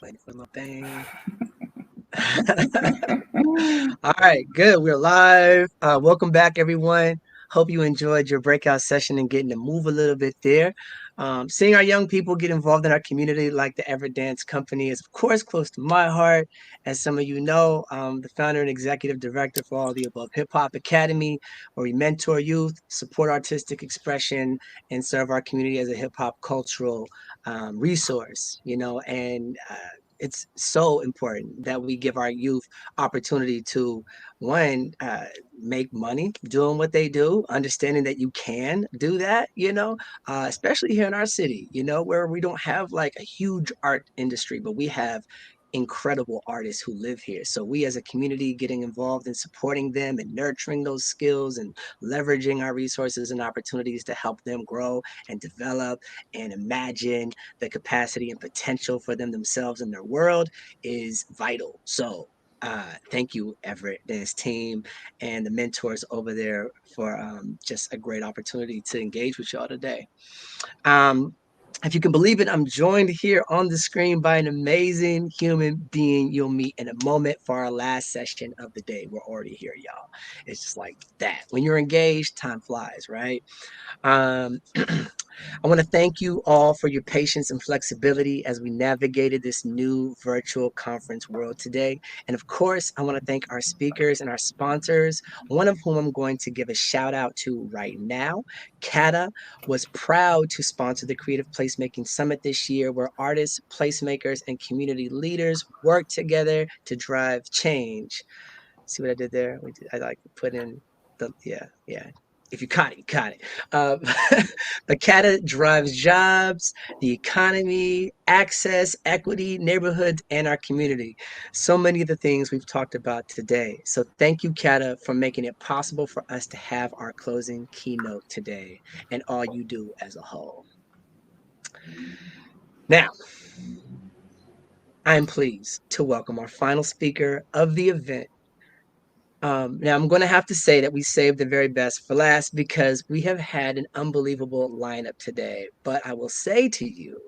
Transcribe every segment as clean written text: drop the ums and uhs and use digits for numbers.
Waiting for my thing. All right, good. We're live. Welcome back, everyone. Hope you enjoyed your breakout session and getting to move a little bit there. Seeing our young people get involved in our community, like the Everdance Company, is of course close to my heart. As some of you know, the founder and executive director for All the Above Hip Hop Academy, where we mentor youth, support artistic expression, and serve our community as a hip hop cultural resource. And it's so important that we give our youth opportunity to make money doing what they do, understanding that you can do that, especially here in our city, where we don't have like a huge art industry, but we have incredible artists who live here. So we as a community getting involved in supporting them and nurturing those skills and leveraging our resources and opportunities to help them grow and develop and imagine the capacity and potential for them themselves and their world is vital. So thank you, Everett and his team and the mentors over there for just a great opportunity to engage with y'all today. If you can believe it, I'm joined here on the screen by an amazing human being you'll meet in a moment for our last session of the day. We're already here, y'all. It's just like that. When you're engaged, time flies, right? Um, I want to thank you all for your patience and flexibility as we navigated this new virtual conference world today. And of course, I want to thank our speakers and our sponsors, one of whom I'm going to give a shout out to right now. CATA was proud to sponsor the Creative Placemaking Summit this year, where artists, placemakers, and community leaders work together to drive change. See what I did there? I like to put in yeah. If you caught it, you caught it. The CATA drives jobs, the economy, access, equity, neighborhoods, and our community. So many of the things we've talked about today. So thank you, CATA, for making it possible for us to have our closing keynote today and all you do as a whole. Now, I'm pleased to welcome our final speaker of the event. Now, I'm going to have to say that we saved the very best for last because we have had an unbelievable lineup today. But I will say to you,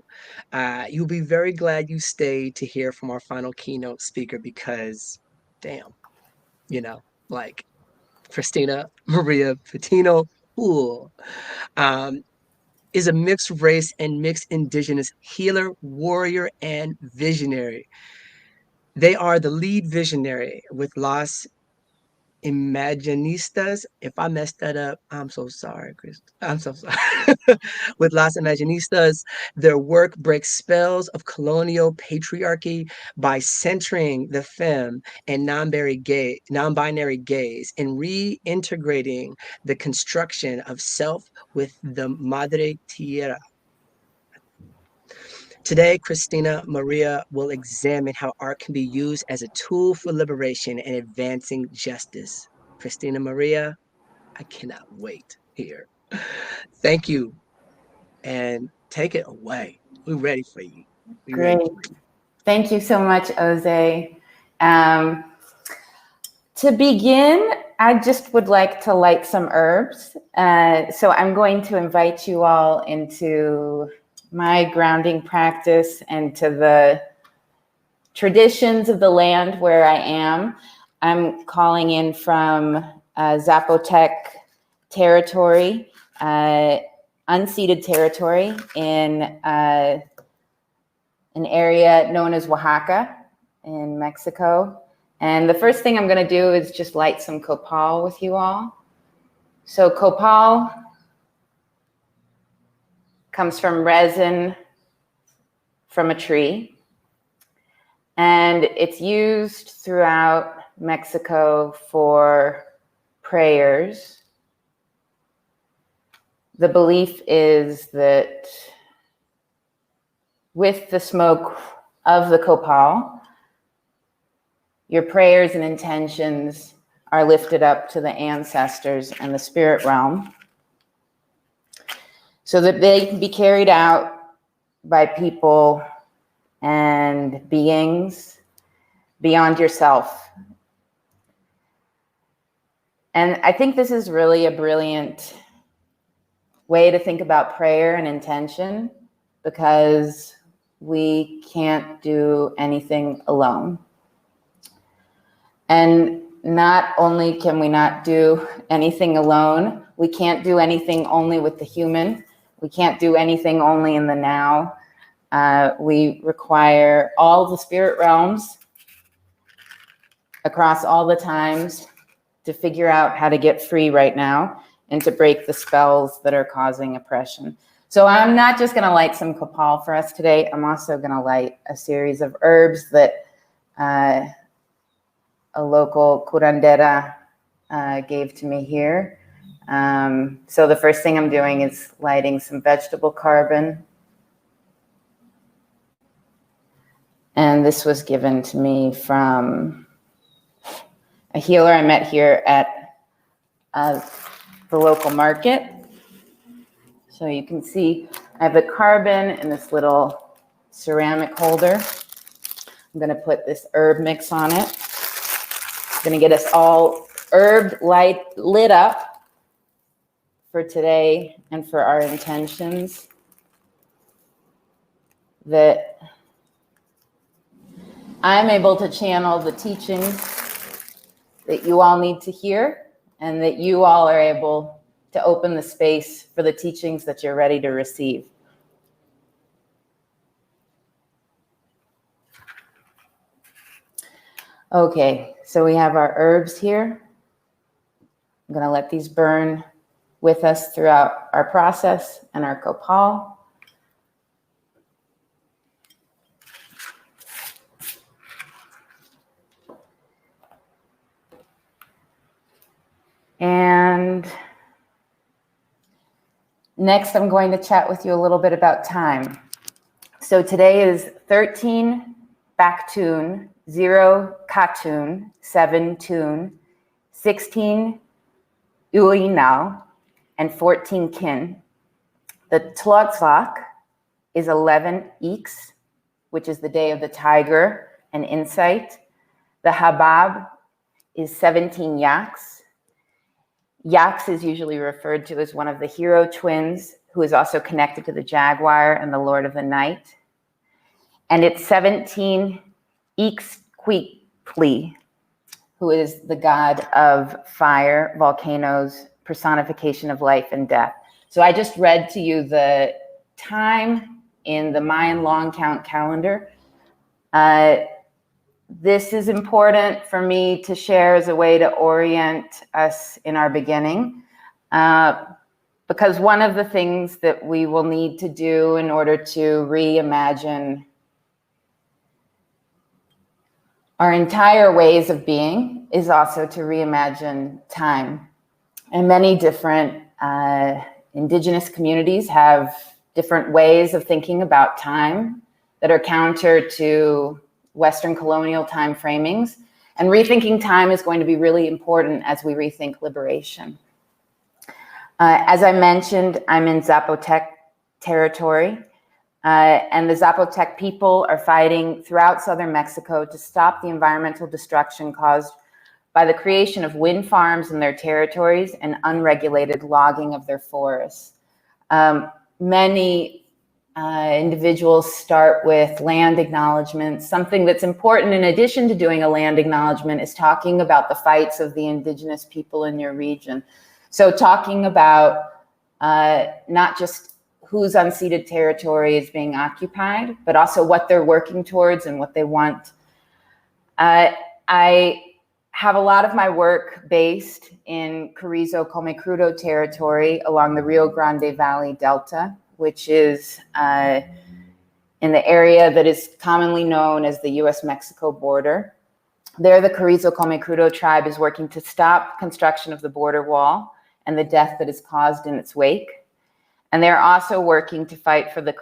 you'll be very glad you stayed to hear from our final keynote speaker because, damn, like ChristinaMaria Patino Houle is a mixed race and mixed indigenous healer, warrior, and visionary. They are the lead visionary with Los Imaginistas. If I messed that up, I'm so sorry, Chris. I'm so sorry. With Las Imaginistas, their work breaks spells of colonial patriarchy by centering the femme and non-binary gaze and reintegrating the construction of self with the Madre Tierra. Today, ChristinaMaria will examine how art can be used as a tool for liberation and advancing justice. ChristinaMaria, I cannot wait here. Thank you, and take it away. We're ready for you. Great. Thank you so much, Jose. To begin, I just would like to light some herbs. So I'm going to invite you all into my grounding practice and to the traditions of the land where I am. I'm calling in from Zapotec territory, unceded territory in an area known as Oaxaca in Mexico. And the first thing I'm going to do is just light some copal with you all. So copal comes from resin from a tree, and it's used throughout Mexico for prayers. The belief is that with the smoke of the copal, your prayers and intentions are lifted up to the ancestors and the spirit realm so that they can be carried out by people and beings beyond yourself. And I think this is really a brilliant way to think about prayer and intention, because we can't do anything alone. And not only can we not do anything alone, we can't do anything only with the human. We can't do anything only in the now. We require all the spirit realms across all the times to figure out how to get free right now and to break the spells that are causing oppression. So I'm not just going to light some copal for us today. I'm also going to light a series of herbs that a local curandera gave to me here. So the first thing I'm doing is lighting some vegetable carbon. And this was given to me from a healer I met here at the local market. So you can see I have the carbon in this little ceramic holder. I'm going to put this herb mix on it. I'm going to get us all herb light lit up for today and for our intentions that I'm able to channel the teachings that you all need to hear, and that you all are able to open the space for the teachings that you're ready to receive. Okay, so we have our herbs here. I'm going to let these burn with us throughout our process and our copal. And next, I'm going to chat with you a little bit about time. So today is 13 Baktun, 0 Katun, 7 Tun, 16 Uinal, and 14 Kin. The Tlotzlak is 11 X, which is the day of the tiger and insight. The Habab is 17 Yaks. Yaks is usually referred to as one of the hero twins, who is also connected to the jaguar and the lord of the night. And it's 17 Ixquiqui, who is the god of fire, volcanoes, personification of life and death. So I just read to you the time in the Mayan long count calendar. This is important for me to share as a way to orient us in our beginning, because one of the things that we will need to do in order to reimagine our entire ways of being is also to reimagine time. And many different indigenous communities have different ways of thinking about time that are counter to Western colonial time framings. And rethinking time is going to be really important as we rethink liberation. As I mentioned, I'm in Zapotec territory, and the Zapotec people are fighting throughout southern Mexico to stop the environmental destruction caused by the creation of wind farms in their territories and unregulated logging of their forests. Many individuals start with land acknowledgement. Something that's important in addition to doing a land acknowledgement is talking about the fights of the indigenous people in your region. So talking about not just whose unceded territory is being occupied, but also what they're working towards and what they want. I have a lot of my work based in Carrizo Comecrudo territory along the Rio Grande Valley Delta, which is in the area that is commonly known as the US-Mexico border. There, the Carrizo Comecrudo tribe is working to stop construction of the border wall and the death that is caused in its wake. And they're also working to fight for the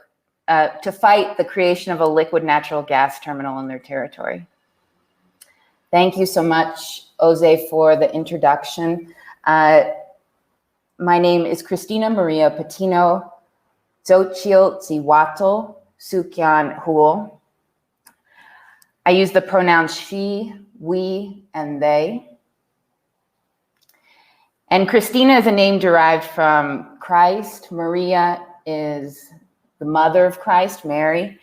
creation of a liquid natural gas terminal in their territory. Thank you so much, Jose, for the introduction. My name is ChristinaMaria Patino Xochitl Zihuatl Sukyan Houle. I use the pronouns she, we, and they. And Christina is a name derived from Christ. Maria is the mother of Christ, Mary.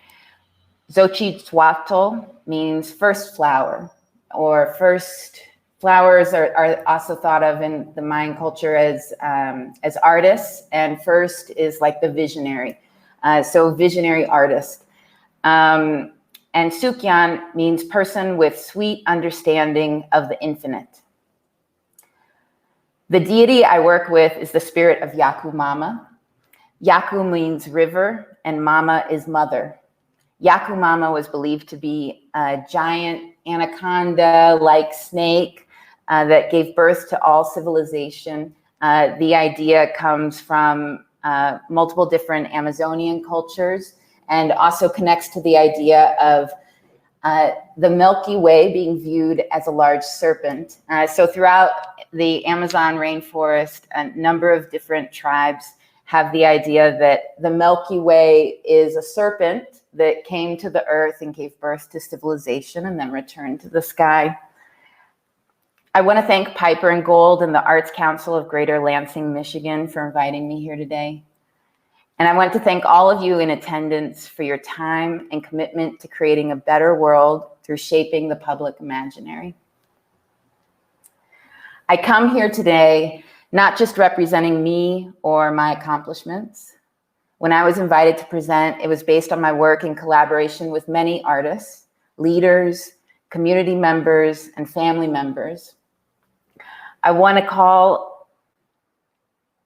Xochitl means first flower, or first flowers are also thought of in the Mayan culture as artists, and first is like the visionary. So visionary artist. And Sukyan means person with sweet understanding of the infinite. The deity I work with is the spirit of Yaku Mama. Yaku means river, and Mama is mother. Yaku Mama was believed to be a giant anaconda-like snake that gave birth to all civilization. The idea comes from multiple different Amazonian cultures, and also connects to the idea of the Milky Way being viewed as a large serpent. So throughout the Amazon rainforest, a number of different tribes have the idea that the Milky Way is a serpent that came to the earth and gave birth to civilization and then returned to the sky. I want to thank Piper and Gold and the Arts Council of Greater Lansing, Michigan for inviting me here today. And I want to thank all of you in attendance for your time and commitment to creating a better world through shaping the public imaginary. I come here today not just representing me or my accomplishments. When I was invited to present, it was based on my work in collaboration with many artists, leaders, community members, and family members. I want to call,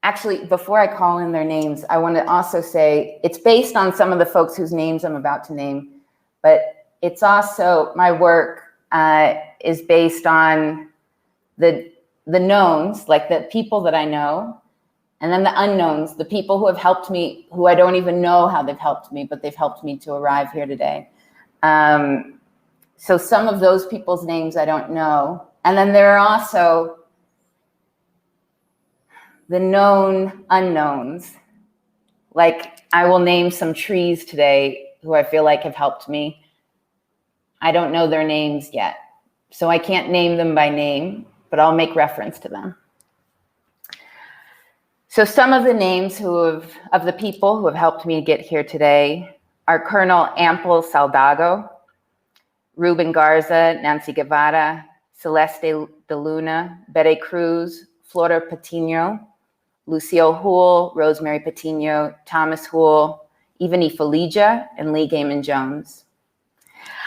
actually, before I call in their names, I want to also say it's based on some of the folks whose names I'm about to name, but it's also, my work is based on the knowns, like the people that I know, and then the unknowns, the people who have helped me, who I don't even know how they've helped me, but they've helped me to arrive here today. So some of those people's names I don't know. And then there are also the known unknowns. Like I will name some trees today who I feel like have helped me. I don't know their names yet, so I can't name them by name, but I'll make reference to them. So some of the names of the people who have helped me get here today are Colonel Ample Saldago, Ruben Garza, Nancy Guevara, Celeste de Luna, Bede Cruz, Flora Patino, Lucille Houle, Rosemary Patino, Thomas Houle, Ivani Feligia, and Lee Gaiman Jones.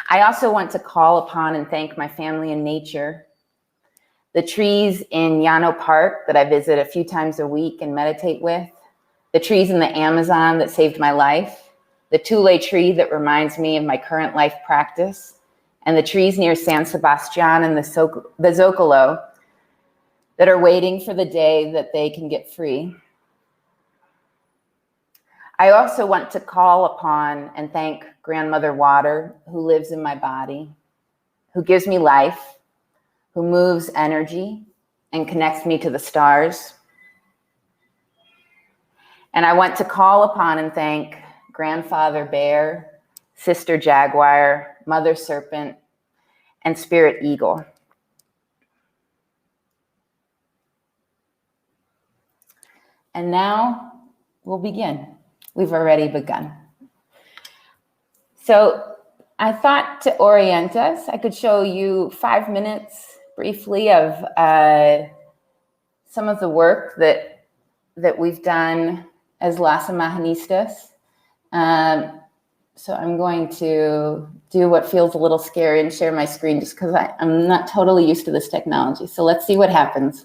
I also want to call upon and thank my family in nature, the trees in Llano Park that I visit a few times a week and meditate with, the trees in the Amazon that saved my life, the Thule tree that reminds me of my current life practice, and the trees near San Sebastian and the Zocalo that are waiting for the day that they can get free. I also want to call upon and thank Grandmother Water, who lives in my body, who gives me life, who moves energy and connects me to the stars. And I want to call upon and thank Grandfather Bear, Sister Jaguar, Mother Serpent, and Spirit Eagle. And now we'll begin. We've already begun. So I thought to orient us, I could show you 5 minutes briefly of some of the work that we've done as Las Imaginistas. So I'm going to do what feels a little scary and share my screen just because I'm not totally used to this technology. So let's see what happens.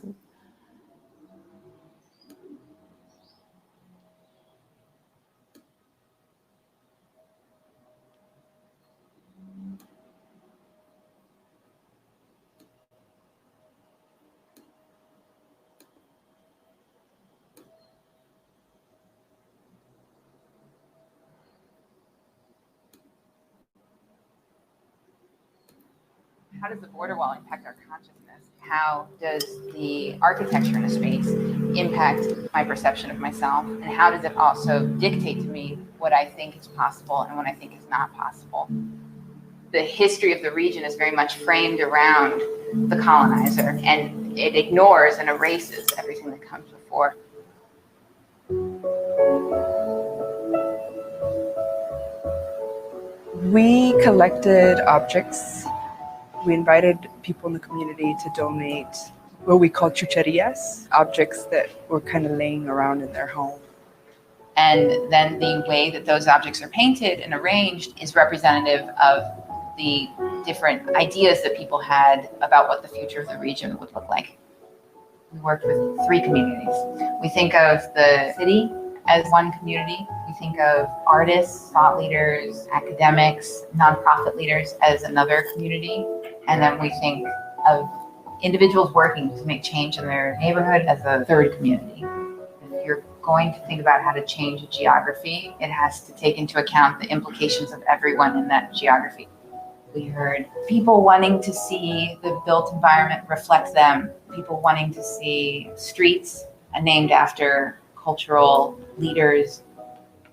How does the border wall impact our consciousness? How does the architecture in a space impact my perception of myself? And how does it also dictate to me what I think is possible and what I think is not possible? The history of the region is very much framed around the colonizer, and it ignores and erases everything that comes before. We collected objects. We invited people in the community to donate what we call chucherias, objects that were kind of laying around in their home. And then the way that those objects are painted and arranged is representative of the different ideas that people had about what the future of the region would look like. We worked with 3 communities. We think of the city as one community. We think of artists, thought leaders, academics, nonprofit leaders as another community. And then we think of individuals working to make change in their neighborhood as a third community. If you're going to think about how to change a geography, it has to take into account the implications of everyone in that geography. We heard people wanting to see the built environment reflect them, people wanting to see streets named after cultural leaders.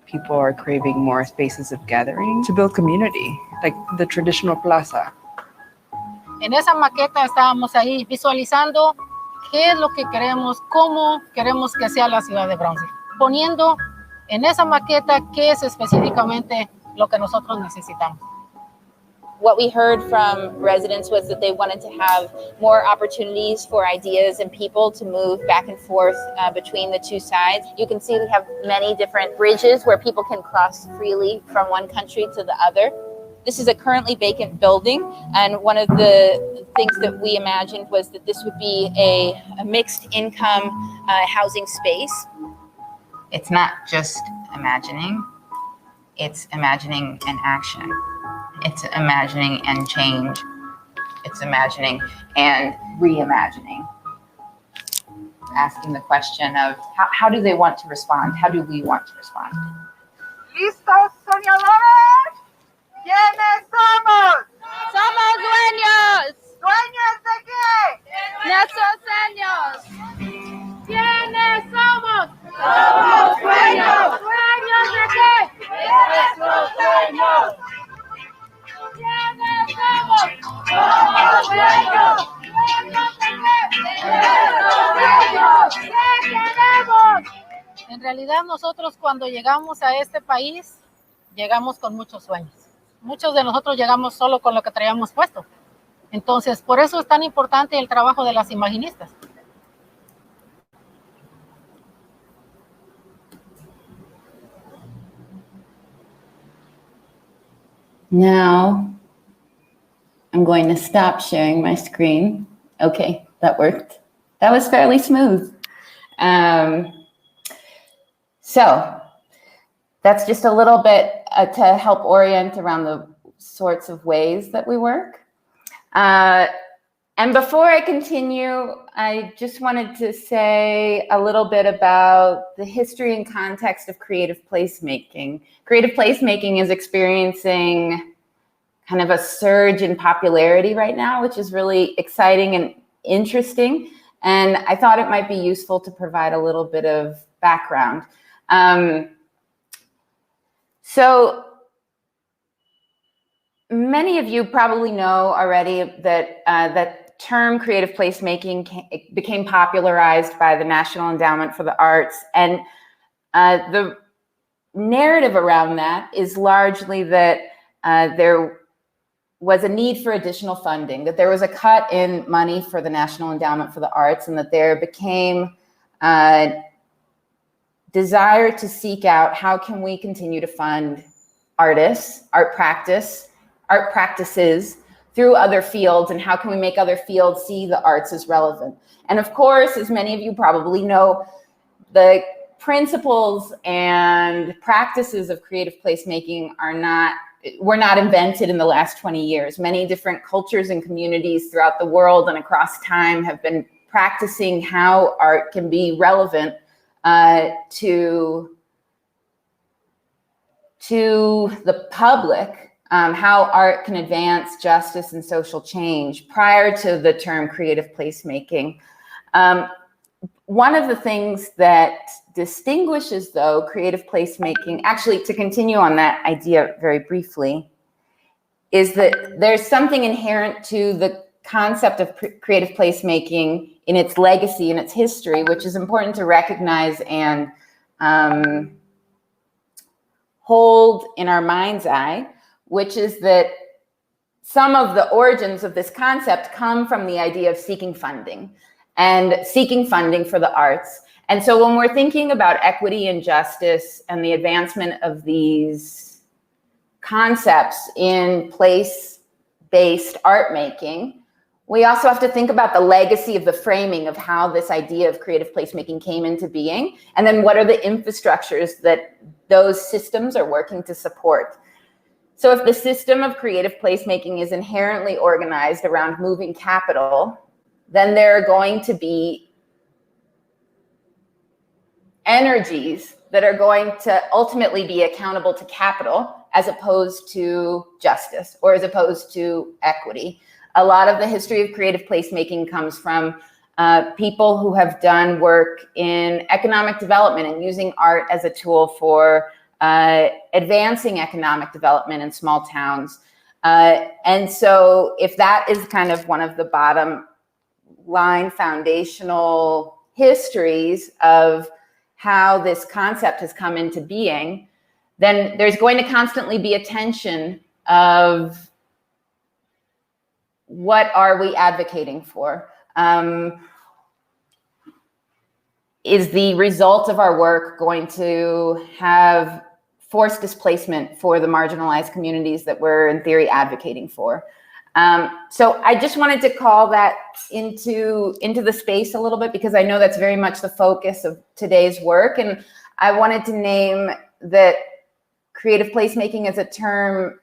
People are craving more spaces of gathering to build community, like the traditional plaza. En esa maqueta estábamos ahí visualizando qué es lo que queremos, cómo queremos que sea la ciudad de Brownsville. Poniendo en esa maqueta qué es específicamente lo que nosotros necesitamos. What we heard from residents was that they wanted to have more opportunities for ideas and people to move back and forth between the two sides. You can see we have many different bridges where people can cross freely from one country to the other. This is a currently vacant building, and one of the things that we imagined was that this would be a mixed income housing space. It's not just imagining, it's imagining and action. It's imagining and change. It's imagining and reimagining. Asking the question of how do they want to respond? How do we want to respond? ¿Listos, soñadores? ¿Quiénes somos? Somos dueños. ¿Dueños de qué? Nuestros sueños. ¿Quiénes somos? Somos dueños. ¿Dueños de qué? Nuestros sueños. ¿Quiénes somos? Somos dueños. ¿Dueños de qué? Nuestros sueños. ¿Qué queremos? En realidad nosotros cuando llegamos a este país, llegamos con muchos sueños. Muchos de nosotros llegamos solo con lo que traíamos puesto. Entonces, por eso es tan importante el trabajo de las imaginistas. Now, I'm going to stop sharing my screen. Okay, that worked. That was fairly smooth. So that's just a little bit to help orient around the sorts of ways that we work. And before I continue, I just wanted to say a little bit about the history and context of creative placemaking. Creative placemaking is experiencing kind of a surge in popularity right now, which is really exciting and interesting. And I thought it might be useful to provide a little bit of background. So many of you probably know already that that term creative placemaking became popularized by the National Endowment for the Arts. And the narrative around that is largely that there was a need for additional funding, that there was a cut in money for the National Endowment for the Arts, and that there became a desire to seek out how can we continue to fund artists, art practices through other fields, and how can we make other fields see the arts as relevant. And of course, as many of you probably know, the principles and practices of creative placemaking were not invented in the last 20 years. Many different cultures and communities throughout the world and across time have been practicing how art can be relevant to the public, how art can advance justice and social change prior to the term creative placemaking. One of the things that distinguishes, though, creative placemaking, actually, to continue on that idea very briefly, is that there's something inherent to the concept of creative placemaking in its legacy and its history, which is important to recognize and hold in our mind's eye, which is that some of the origins of this concept come from the idea of seeking funding for the arts. And so when we're thinking about equity and justice and the advancement of these concepts in place-based art making, we also have to think about the legacy of the framing of how this idea of creative placemaking came into being, and then what are the infrastructures that those systems are working to support. So if the system of creative placemaking is inherently organized around moving capital, then there are going to be energies that are going to ultimately be accountable to capital as opposed to justice or as opposed to equity. A lot of the history of creative placemaking comes from people who have done work in economic development and using art as a tool for advancing economic development in small towns. And so if that is kind of one of the bottom line foundational histories of how this concept has come into being, then there's going to constantly be a tension of what are we advocating for? Is the result of our work going to have forced displacement for the marginalized communities that we're in theory advocating for? So I just wanted to call that into the space a little bit, because I know that's very much the focus of today's work. And I wanted to name that creative placemaking as a term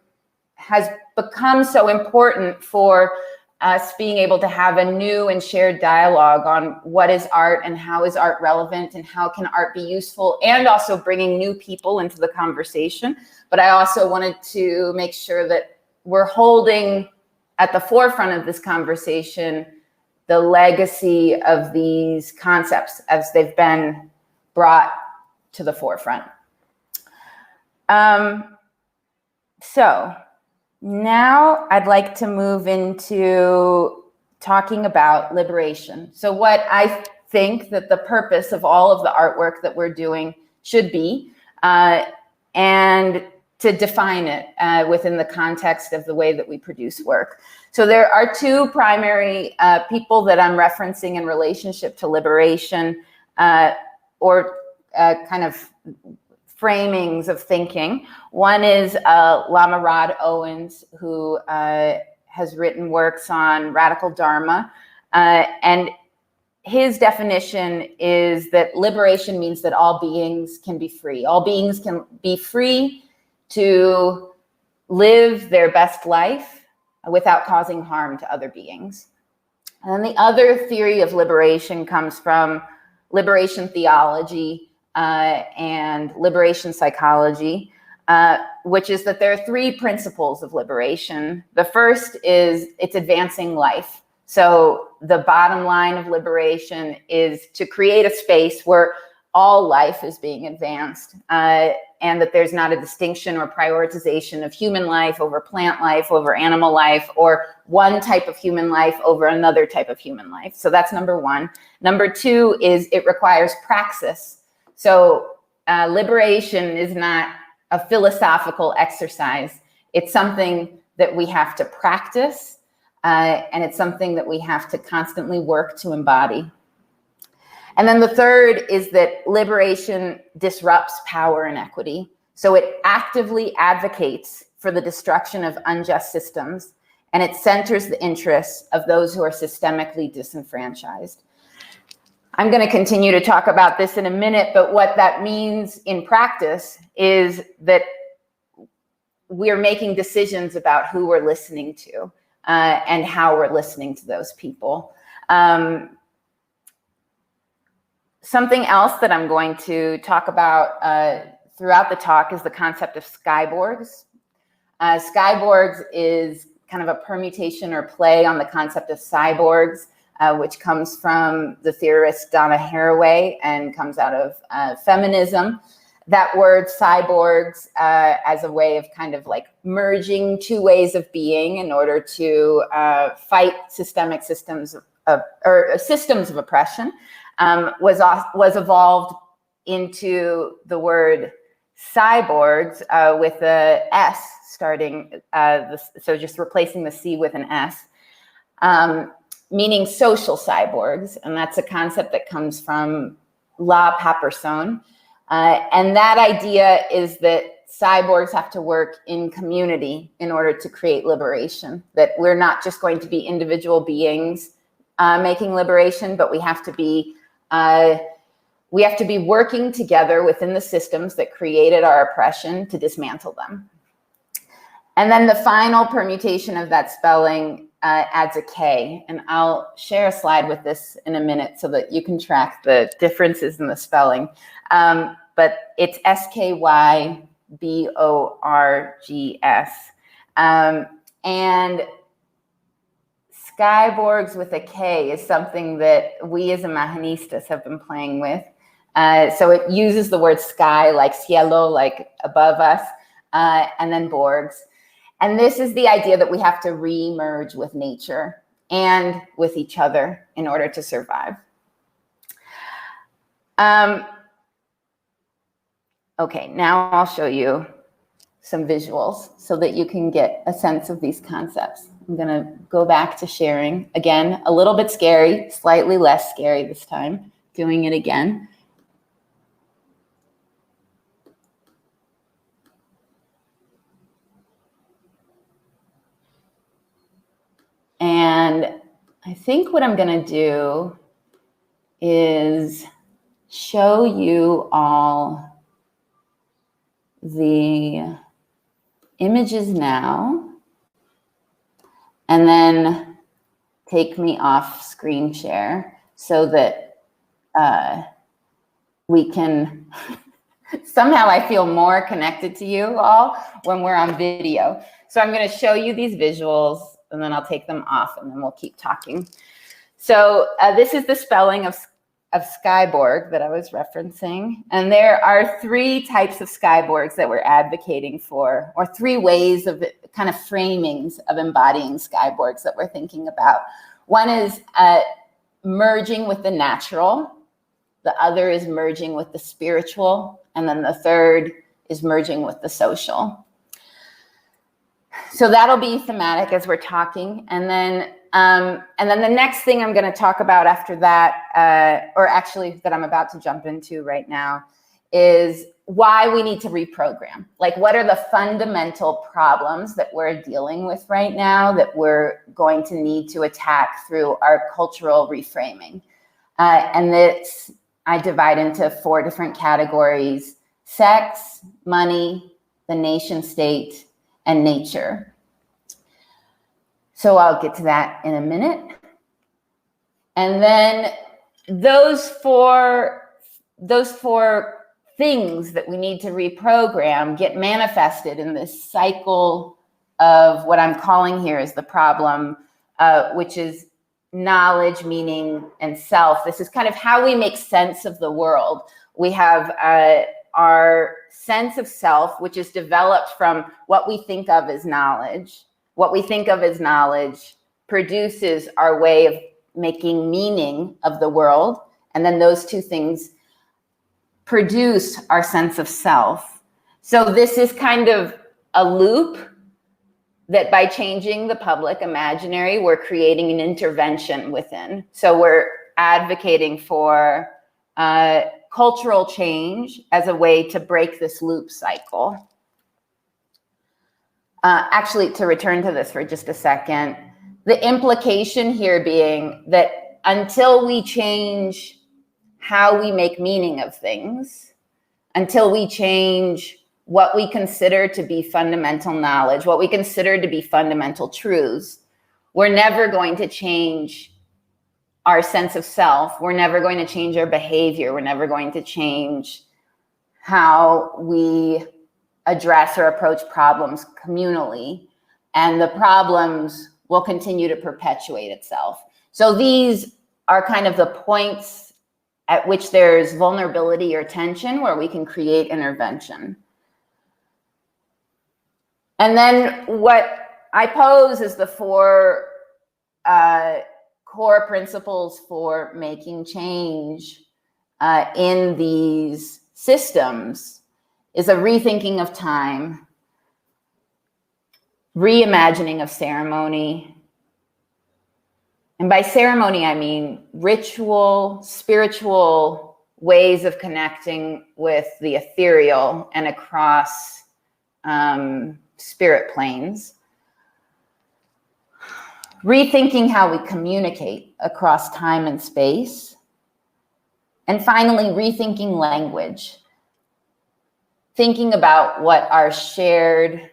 has become so important for us being able to have a new and shared dialogue on what is art and how is art relevant and how can art be useful, and also bringing new people into the conversation. But I also wanted to make sure that we're holding at the forefront of this conversation the legacy of these concepts as they've been brought to the forefront. So now I'd like to move into talking about liberation. So what I think that the purpose of all of the artwork that we're doing should be, and to define it within the context of the way that we produce work. So there are two primary people that I'm referencing in relationship to liberation, or kind of framings of thinking. One is Lama Rod Owens, who has written works on radical dharma, and his definition is that liberation means that all beings can be free. All beings can be free to live their best life without causing harm to other beings. And then the other theory of liberation comes from liberation theology and liberation psychology, which is that there are three principles of liberation. The first is it's advancing life. So the bottom line of liberation is to create a space where all life is being advanced, and that there's not a distinction or prioritization of human life over plant life, over animal life, or one type of human life over another type of human life. So that's number one. Number two is it requires praxis. So liberation is not a philosophical exercise. It's something that we have to practice, and it's something that we have to constantly work to embody. And then the third is that liberation disrupts power inequity. So it actively advocates for the destruction of unjust systems, and it centers the interests of those who are systemically disenfranchised. I'm going to continue to talk about this in a minute, but what that means in practice is that we're making decisions about who we're listening to and how we're listening to those people. Something else that I'm going to talk about throughout the talk is the concept of skyborgs. Skyborgs is kind of a permutation or play on the concept of cyborgs, which comes from the theorist Donna Haraway and comes out of feminism. That word cyborgs as a way of kind of like merging two ways of being in order to fight systemic systems of oppression. Was evolved into the word cyborgs with a S starting, so just replacing the C with an S, meaning social cyborgs. And that's a concept that comes from La Papersone. And that idea is that cyborgs have to work in community in order to create liberation, that we're not just going to be individual beings making liberation, but we have to be working together within the systems that created our oppression to dismantle them. And then the final permutation of that spelling adds a K. And I'll share a slide with this in a minute so that you can track the differences in the spelling. But it's SKYBORGS. And Skyborgs with a K is something that we as Imaginistas have been playing with. So it uses the word sky, like cielo, like above us, and then borgs. And this is the idea that we have to re-merge with nature and with each other in order to survive. Okay, now I'll show you some visuals so that you can get a sense of these concepts. I'm gonna go back to sharing. Again, a little bit scary, slightly less scary this time, doing it again. And I think what I'm gonna do is show you all the images now, and then take me off screen share so that we can, somehow I feel more connected to you all when we're on video. So I'm gonna show you these visuals and then I'll take them off and then we'll keep talking. So this is the spelling of Skyborg that I was referencing. And there are 3 types of Skyborgs that we're advocating for, or 3 ways of kind of framings of embodying Skyborgs that we're thinking about. One is merging with the natural. The other is merging with the spiritual. And then the third is merging with the social. So that'll be thematic as we're talking. And then the next thing I'm going to talk about after that, or actually that I'm about to jump into right now, is why we need to reprogram. Like, what are the fundamental problems that we're dealing with right now that we're going to need to attack through our cultural reframing? And this I divide into 4 different categories: sex, money, the nation state, and nature. So I'll get to that in a minute. And then those four things that we need to reprogram get manifested in this cycle of what I'm calling here is the problem, which is knowledge, meaning, and self. This is kind of how we make sense of the world. We have our sense of self, which is developed from what we think of as knowledge. What we think of as knowledge produces our way of making meaning of the world. And then those 2 things produce our sense of self. So this is kind of a loop that by changing the public imaginary, we're creating an intervention within. So we're advocating for cultural change as a way to break this loop cycle. Actually, to return to this for just a second, the implication here being that until we change how we make meaning of things, until we change what we consider to be fundamental knowledge, what we consider to be fundamental truths, we're never going to change our sense of self. We're never going to change our behavior. We're never going to change how we address or approach problems communally, and the problems will continue to perpetuate itself. So these are kind of the points at which there's vulnerability or tension where we can create intervention. And then what I pose is the 4 core principles for making change in these systems is a rethinking of time, reimagining of ceremony. And by ceremony, I mean ritual, spiritual ways of connecting with the ethereal and across spirit planes. Rethinking how we communicate across time and space. And finally, rethinking language. Thinking about what our shared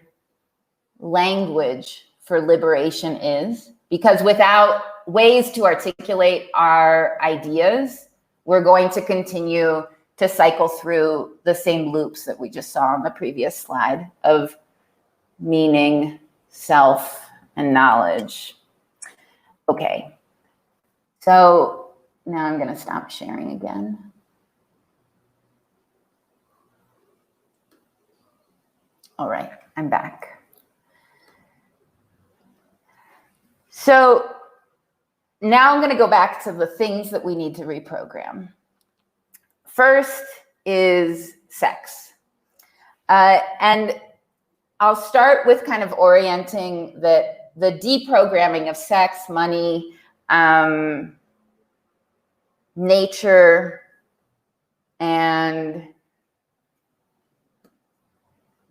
language for liberation is. Because without ways to articulate our ideas, we're going to continue to cycle through the same loops that we just saw on the previous slide of meaning, self, and knowledge. Okay, so now I'm going to stop sharing again. All right, I'm back. So now I'm going to go back to the things that we need to reprogram. First is sex. And I'll start with kind of orienting that the deprogramming of sex, money, nature, and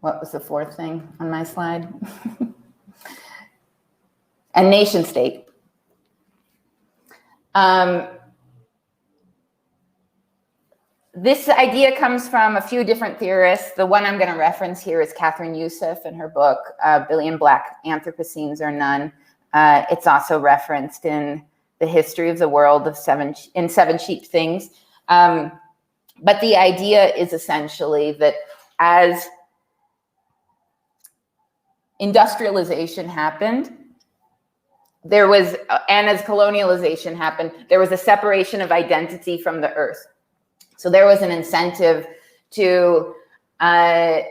what was the fourth thing on my slide? And nation state. This idea comes from a few different theorists. The one I'm going to reference here is Catherine Youssef in her book, Billion Black Anthropocenes or None. It's also referenced in The History of the World of Seven Cheap Things. But the idea is essentially that as industrialization happened, there was, and as colonialization happened, there was a separation of identity from the earth. So there was an incentive to, in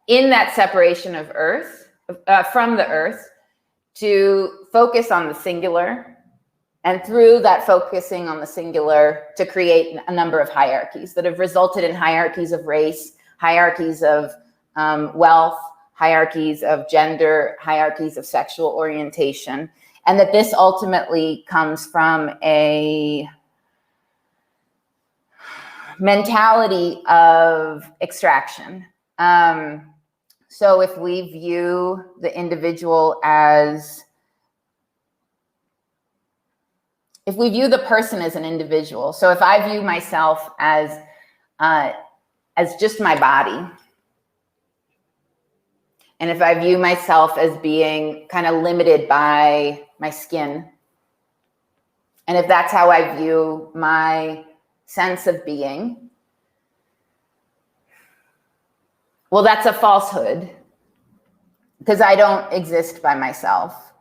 that separation of earth, from the earth, to focus on the singular, and through that focusing on the singular, to create a number of hierarchies that have resulted in hierarchies of race, hierarchies of wealth, hierarchies of gender, hierarchies of sexual orientation, and that this ultimately comes from a mentality of extraction. So if we view the individual as, if we view the person as an individual, so if I view myself as just my body, and if I view myself as being kind of limited by my skin, and if that's how I view my sense of being, well, that's a falsehood, because I don't exist by myself.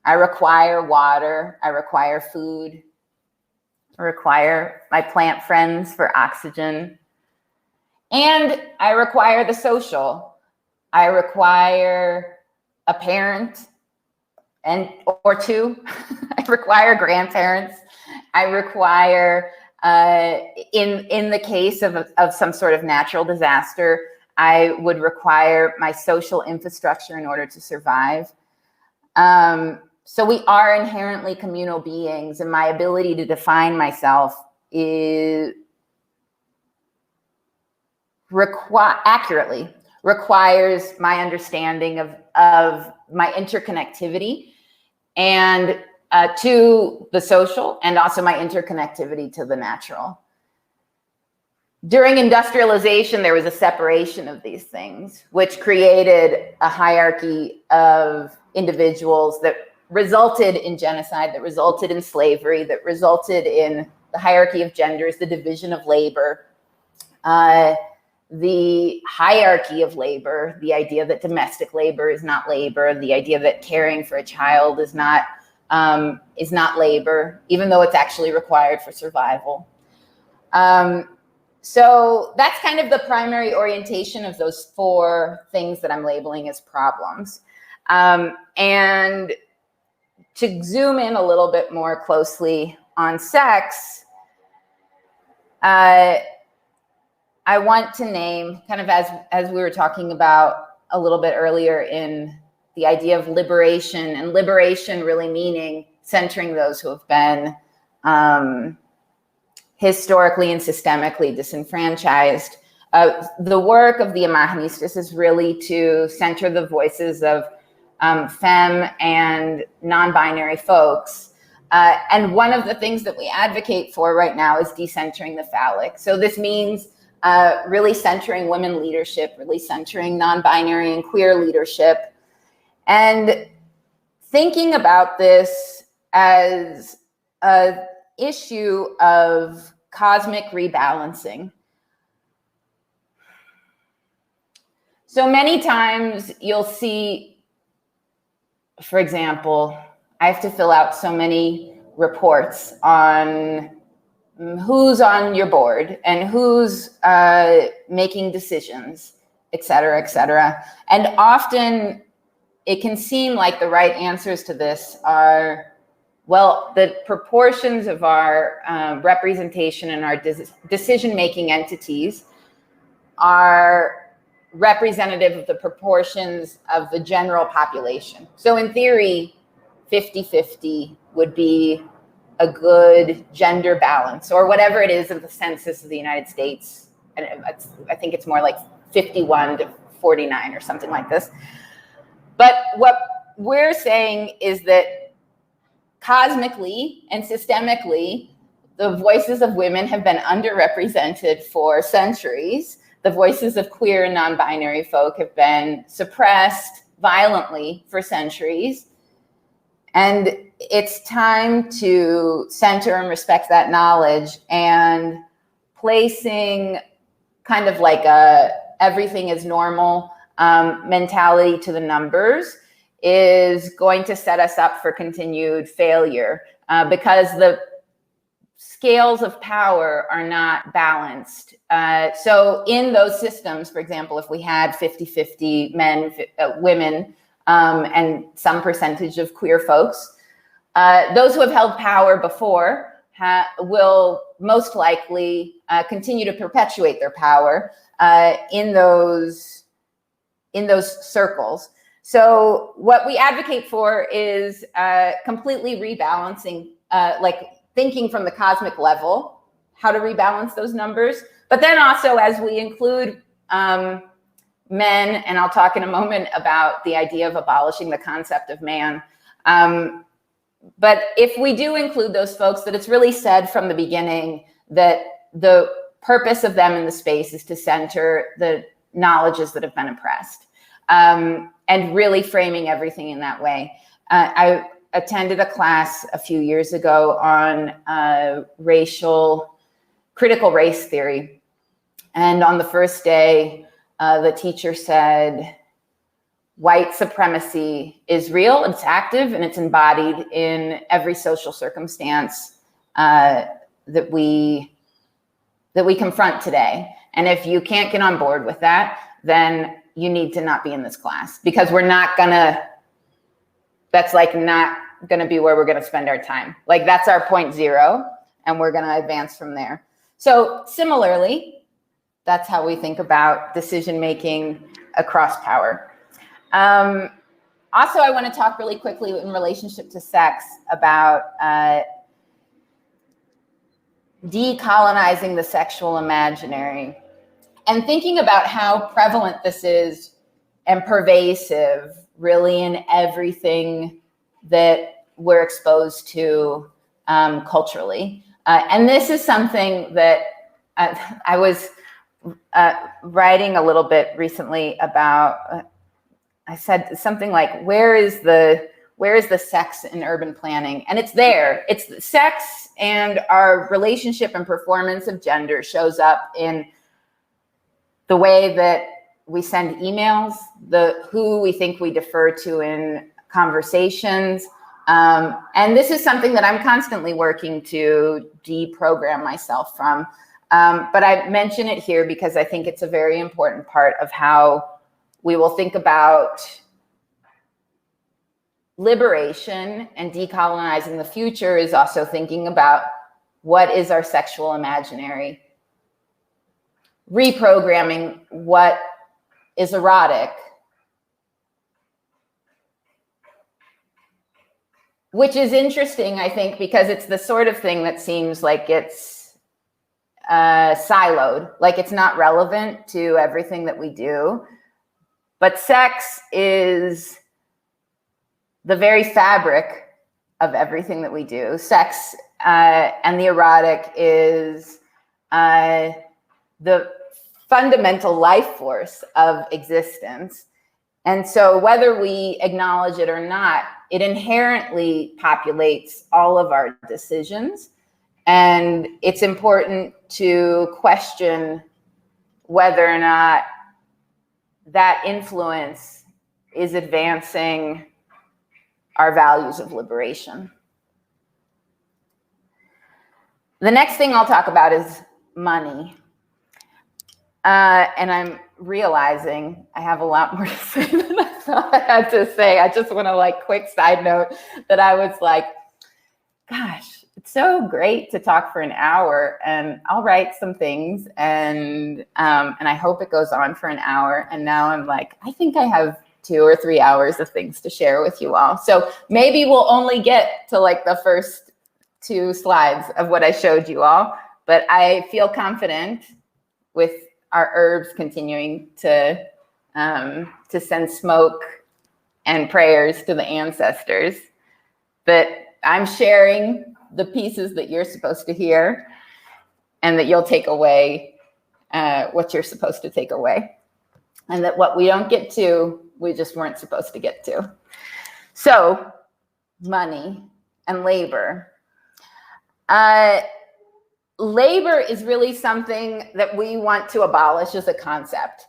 I require water, I require food, I require my plant friends for oxygen, and I require the social. I require a parent or two. I require grandparents. I require, in the case of some sort of natural disaster, I would require my social infrastructure in order to survive. So we are inherently communal beings, and my ability to define myself is accurately requires my understanding of my interconnectivity and to the social, and also my interconnectivity to the natural. During industrialization, there was a separation of these things, which created a hierarchy of individuals that resulted in genocide, that resulted in slavery, that resulted in the hierarchy of genders, the division of labor, the hierarchy of labor, the idea that domestic labor is not labor, the idea that caring for a child is not labor, even though it's actually required for survival. So that's kind of the primary orientation of those four things that I'm labeling as problems. And to zoom in a little bit more closely on sex, I want to name, kind of as we were talking about a little bit earlier, in the idea of liberation, and liberation really meaning centering those who have been historically and systemically disenfranchised. The work of the Imaginistas is really to center the voices of femme and non-binary folks. And one of the things that we advocate for right now is decentering the phallic. So this means really centering women leadership, really centering non-binary and queer leadership, and thinking about this as an issue of cosmic rebalancing. So many times you'll see, for example, I have to fill out so many reports on who's on your board and who's making decisions, et cetera, et cetera. And often it can seem like the right answers to this are, well, the proportions of our representation in our decision-making entities are representative of the proportions of the general population. So in theory, 50-50 would be a good gender balance, or whatever it is of the census of the United States. And I think it's more like 51-49 or something like this. But what we're saying is that cosmically and systemically, the voices of women have been underrepresented for centuries. The voices of queer and non-binary folk have been suppressed violently for centuries. And it's time to center and respect that knowledge, and placing kind of like a everything is normal mentality to the numbers is going to set us up for continued failure because the scales of power are not balanced. So in those systems, for example, if we had 50-50 men, women, and some percentage of queer folks, those who have held power before will most likely continue to perpetuate their power in those circles. So what we advocate for is completely rebalancing, like thinking from the cosmic level, how to rebalance those numbers. But then also as we include men, and I'll talk in a moment about the idea of abolishing the concept of man. But if we do include those folks, that it's really said from the beginning that the purpose of them in the space is to center the knowledges that have been oppressed, and really framing everything in that way. I attended a class a few years ago on critical race theory. And on the first day, the teacher said, white supremacy is real, it's active, and it's embodied in every social circumstance that we confront today. And if you can't get on board with that, then you need to not be in this class, because that's like not gonna be where we're gonna spend our time. Like that's our point zero, and we're gonna advance from there. So similarly, that's how we think about decision-making across power. Also, I want to talk really quickly in relationship to sex about decolonizing the sexual imaginary, and thinking about how prevalent this is and pervasive really in everything that we're exposed to culturally. And this is something that I was writing a little bit recently about. I said something like, where is the sex in urban planning? And it's there. It's the sex, and our relationship and performance of gender shows up in the way that we send emails, who we think we defer to in conversations. And this is something that I'm constantly working to deprogram myself from. But I mention it here because I think it's a very important part of how we will think about liberation, and decolonizing the future is also thinking about what is our sexual imaginary. reprogramming what is erotic, which is interesting, I think, because it's the sort of thing that seems like it's siloed, like it's not relevant to everything that we do. But sex is the very fabric of everything that we do. Sex and the erotic is the fundamental life force of existence. And so whether we acknowledge it or not, it inherently populates all of our decisions. And it's important to question whether or not that influence is advancing our values of liberation. The next thing I'll talk about is money. And I'm realizing I have a lot more to say than I thought I had to say. I just want to like quick side note that I was like, gosh, it's so great to talk for an hour, and I'll write some things and I hope it goes on for an hour. And now I'm like, I think I have 2 or 3 hours of things to share with you all. So maybe we'll only get to like the first 2 slides of what I showed you all, but I feel confident with our herbs continuing to send smoke and prayers to the ancestors, that I'm sharing the pieces that you're supposed to hear, and that you'll take away what you're supposed to take away. And that what we don't get to, we just weren't supposed to get to. So, money and labor. Labor is really something that we want to abolish as a concept.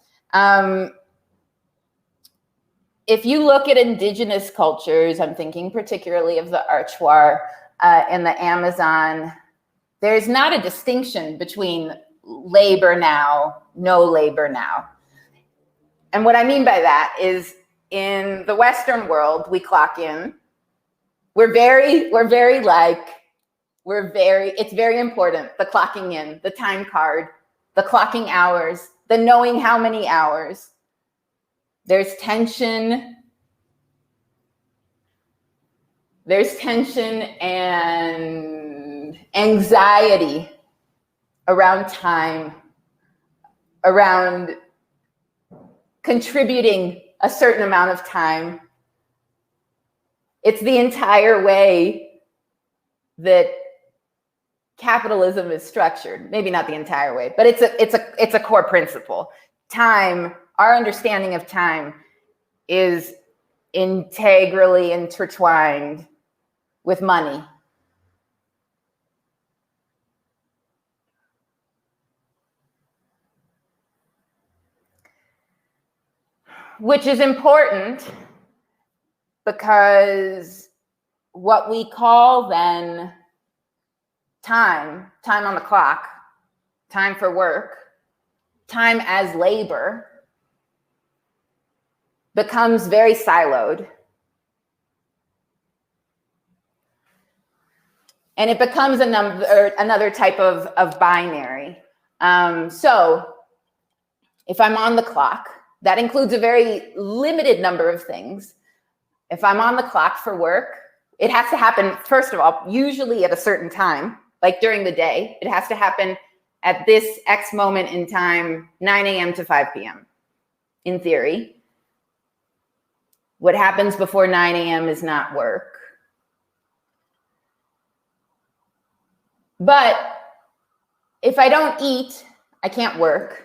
If you look at indigenous cultures, I'm thinking particularly of the Archwar in the Amazon, there's not a distinction between labor now, no labor now. And what I mean by that is, in the Western world, we clock in. It's very important, the clocking in, the time card, the clocking hours, the knowing how many hours. There's tension. There's tension and anxiety around time, around contributing a certain amount of time. It's the entire way that capitalism is structured. Maybe not the entire way, but it's a core principle. Time, our understanding of time, is integrally intertwined with money. Which is important because what we call then time on the clock, time for work, time as labor, becomes very siloed. And it becomes another type of binary. So if I'm on the clock, that includes a very limited number of things. If I'm on the clock for work, it has to happen, first of all, usually at a certain time, like during the day. It has to happen at this X moment in time, 9 a.m. to 5 p.m. in theory. What happens before 9 a.m. is not work. But if I don't eat, I can't work.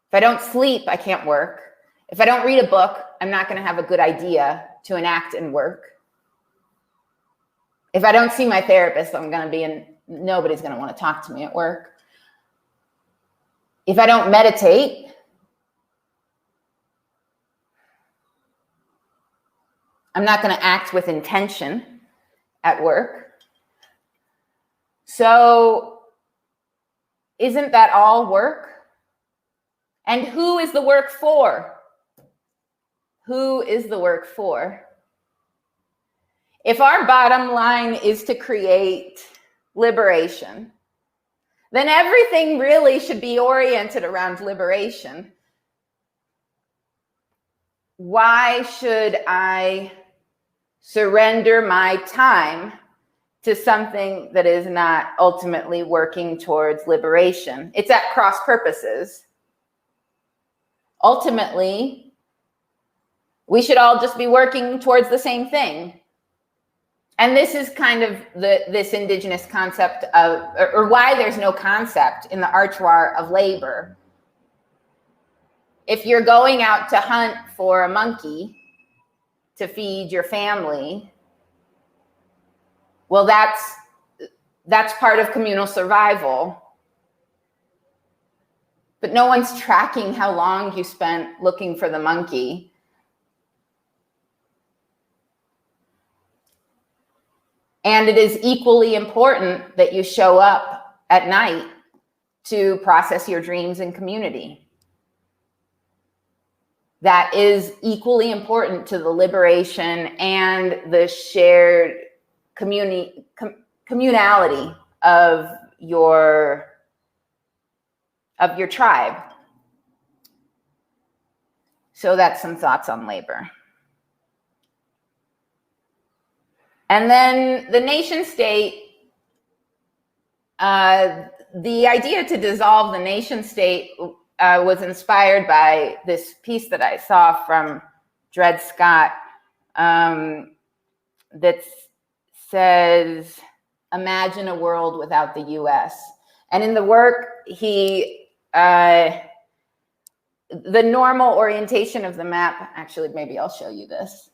If I don't sleep, I can't work. If I don't read a book, I'm not going to have a good idea to enact and work. If I don't see my therapist, nobody's going to want to talk to me at work. If I don't meditate, I'm not going to act with intention at work. So, isn't that all work? And who is the work for? Who is the work for? If our bottom line is to create liberation, then everything really should be oriented around liberation. Why should I surrender my time to something that is not ultimately working towards liberation? It's at cross purposes. Ultimately, we should all just be working towards the same thing. And this is kind of this indigenous concept of, or why there's no concept in the archoir of labor. If you're going out to hunt for a monkey to feed your family, well, that's part of communal survival. But no one's tracking how long you spent looking for the monkey. And it is equally important that you show up at night to process your dreams in community. That is equally important to the liberation and the shared communality of your tribe. So that's some thoughts on labor. And then the nation state, the idea to dissolve the nation state was inspired by this piece that I saw from Dred Scott that says, imagine a world without the US. And in the work, the normal orientation of the map, actually, maybe I'll show you this.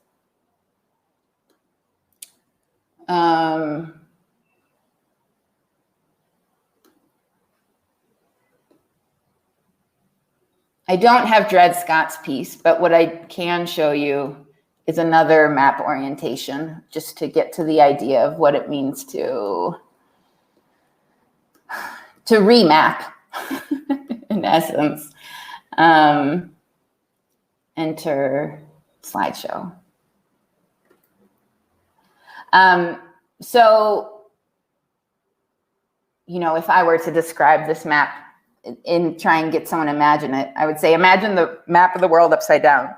I don't have Dred Scott's piece, but what I can show you is another map orientation, just to get to the idea of what it means to remap, in essence. Enter slideshow. So, you know, if I were to describe this map and try and get someone to imagine it, I would say, imagine the map of the world upside down.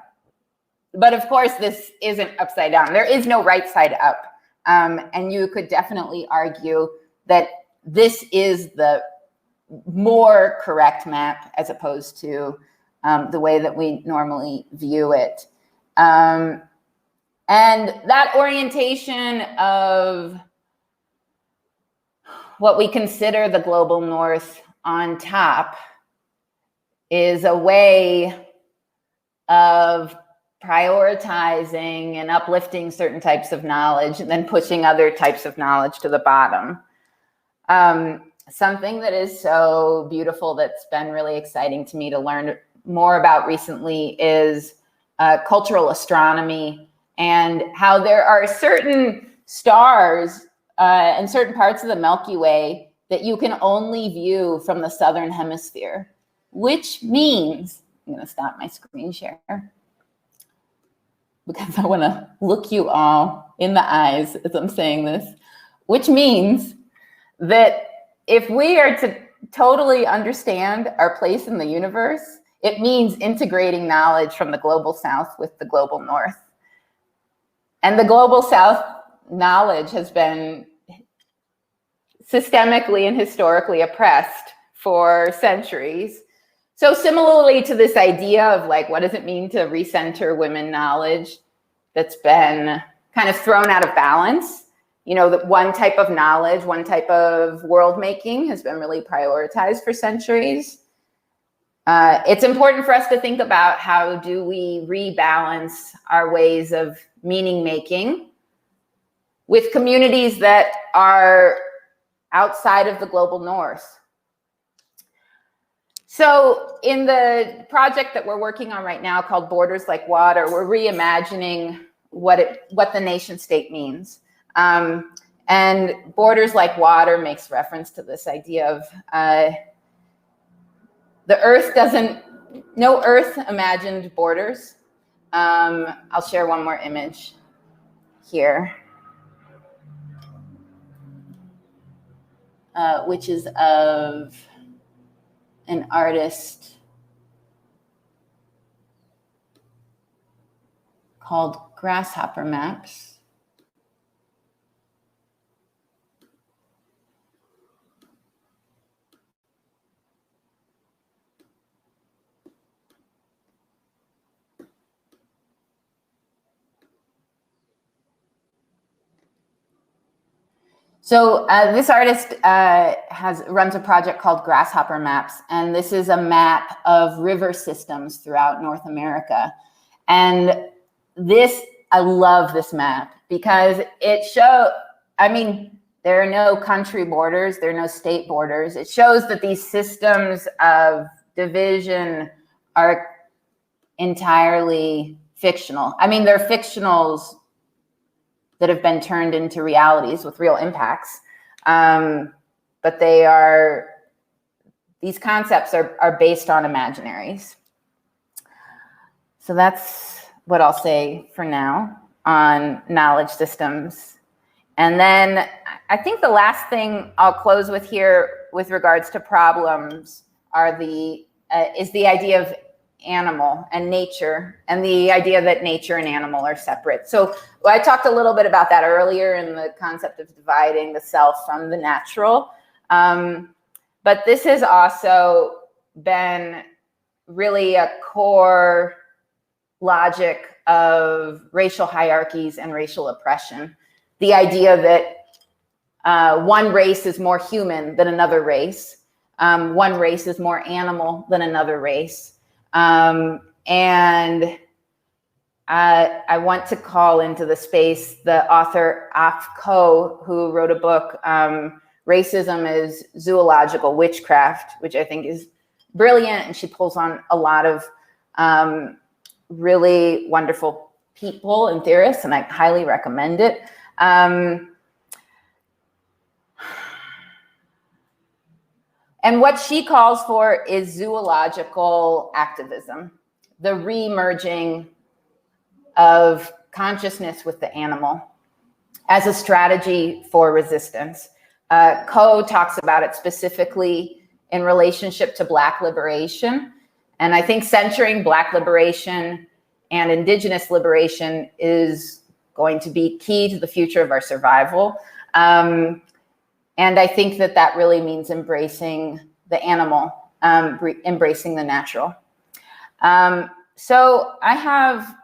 But of course, this isn't upside down. There is no right side up. And you could definitely argue that this is the more correct map as opposed to the way that we normally view it. And that orientation of what we consider the global north on top is a way of prioritizing and uplifting certain types of knowledge and then pushing other types of knowledge to the bottom. Something that is so beautiful that's been really exciting to me to learn more about recently is cultural astronomy and how there are certain stars and certain parts of the Milky Way that you can only view from the southern hemisphere, which means, I'm going to stop my screen share because I want to look you all in the eyes as I'm saying this, which means that if we are to totally understand our place in the universe, it means integrating knowledge from the global south with the global north. And the global south knowledge has been systemically and historically oppressed for centuries. So similarly to this idea of like, what does it mean to recenter women knowledge that's been kind of thrown out of balance? You know, that one type of knowledge, one type of world making has been really prioritized for centuries. It's important for us to think about how do we rebalance our ways of meaning making with communities that are outside of the global north. So in the project that we're working on right now called Borders Like Water, we're reimagining what the nation state means. And Borders Like Water makes reference to this idea of no earth imagined borders. I'll share one more image here. which is of an artist called Grasshopper Maps. So this artist runs a project called Grasshopper Maps, and this is a map of river systems throughout North America. And I love this map because it shows, I mean, there are no country borders, there are no state borders. It shows that these systems of division are entirely fictional. I mean, they're fictionals that have been turned into realities with real impacts. But these concepts are based on imaginaries. So that's what I'll say for now on knowledge systems. And then I think the last thing I'll close with here with regards to problems is the idea of animal and nature, and the idea that nature and animal are separate. So I talked a little bit about that earlier in the concept of dividing the self from the natural. But this has also been really a core logic of racial hierarchies and racial oppression. The idea that one race is more human than another race. One race is more animal than another race. And I want to call into the space the author Af Ko, who wrote a book, Racism is Zoological Witchcraft, which I think is brilliant. And she pulls on a lot of really wonderful people and theorists, and I highly recommend it. And what she calls for is zoological activism, the re-merging of consciousness with the animal as a strategy for resistance. Ko talks about it specifically in relationship to Black liberation. And I think centering Black liberation and Indigenous liberation is going to be key to the future of our survival. And I think that really means embracing the animal, embracing the natural. So I have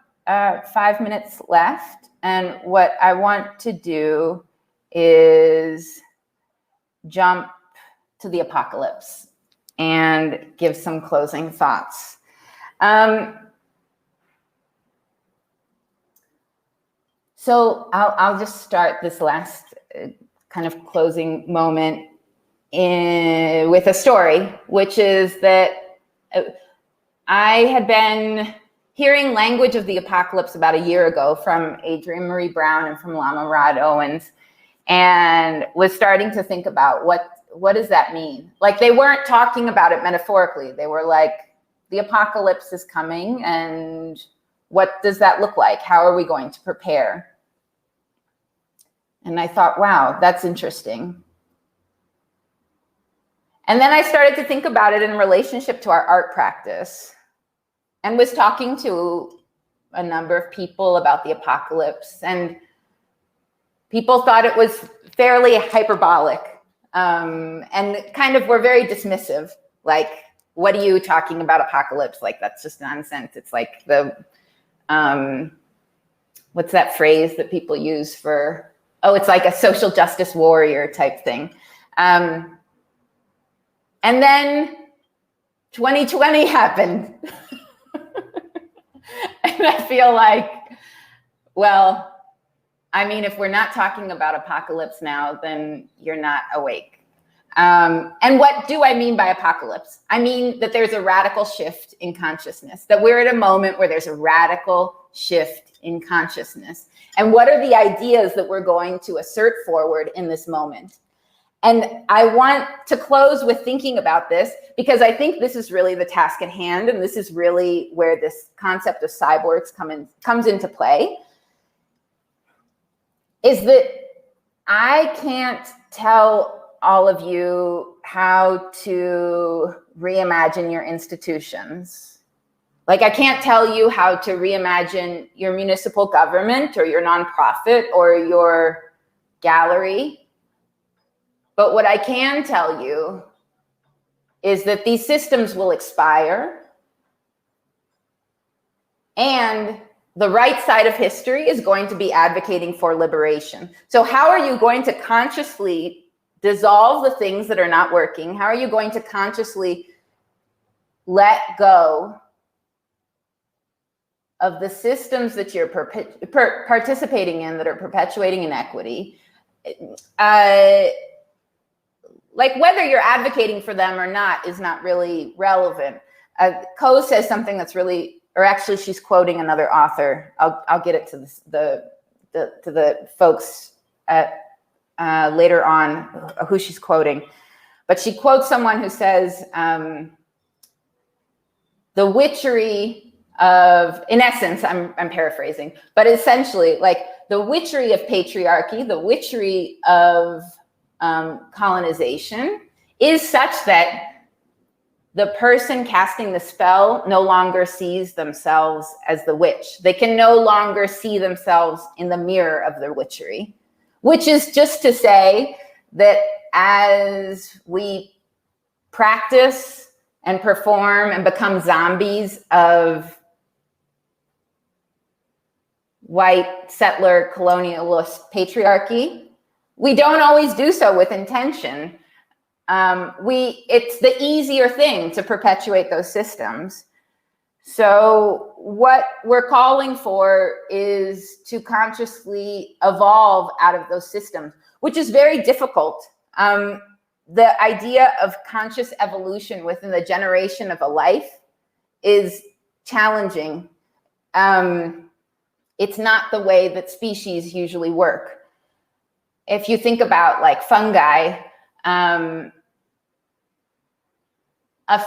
5 minutes left. And what I want to do is jump to the apocalypse and give some closing thoughts. So I'll just start this last kind of closing moment with a story, which is that I had been hearing language of the apocalypse about a year ago from Adrienne Marie Brown and from Lama Rod Owens, and was starting to think about what does that mean? Like, they weren't talking about it metaphorically. They were like, the apocalypse is coming, and what does that look like? How are we going to prepare? And I thought, wow, that's interesting. And then I started to think about it in relationship to our art practice, and was talking to a number of people about the apocalypse, and people thought it was fairly hyperbolic, and kind of were very dismissive. Like, what are you talking about apocalypse? Like, that's just nonsense. It's like what's that phrase that people use for, oh, it's like a social justice warrior type thing. And then 2020 happened. And I feel like, well, I mean, if we're not talking about apocalypse now, then you're not awake. And what do I mean by apocalypse? I mean that there's a radical shift in consciousness, that we're at a moment where there's a radical shift in consciousness. And what are the ideas that we're going to assert forward in this moment? And I want to close with thinking about this, because I think this is really the task at hand, and this is really where this concept of cyborgs comes into play, is that I can't tell all of you how to reimagine your institutions. Like, I can't tell you how to reimagine your municipal government or your nonprofit or your gallery. But what I can tell you is that these systems will expire, and the right side of history is going to be advocating for liberation. So how are you going to consciously dissolve the things that are not working? How are you going to consciously let go of the systems that you're participating in that are perpetuating inequity? Like, whether you're advocating for them or not is not really relevant. Ko says something that's really, or actually she's quoting another author. I'll get it to the folks later on who she's quoting. But she quotes someone who says, the witchery of, in essence, I'm paraphrasing, but essentially, like, the witchery of patriarchy, the witchery of colonization is such that the person casting the spell no longer sees themselves as the witch. They can no longer see themselves in the mirror of their witchery, which is just to say that as we practice and perform and become zombies of white settler colonialist patriarchy, we don't always do so with intention. It's the easier thing to perpetuate those systems. So what we're calling for is to consciously evolve out of those systems, which is very difficult. The idea of conscious evolution within the generation of a life is challenging. It's not the way that species usually work. If you think about, like, fungi, a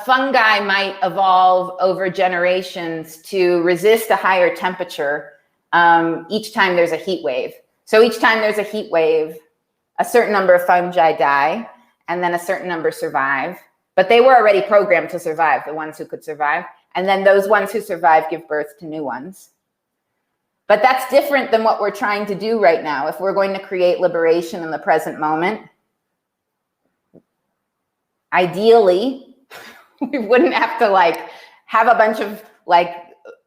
fungi might evolve over generations to resist a higher temperature each time there's a heat wave. So each time there's a heat wave, a certain number of fungi die, and then a certain number survive. But they were already programmed to survive, the ones who could survive. And then those ones who survive give birth to new ones. But that's different than what we're trying to do right now. If we're going to create liberation in the present moment, ideally, we wouldn't have to, like, have a bunch of, like,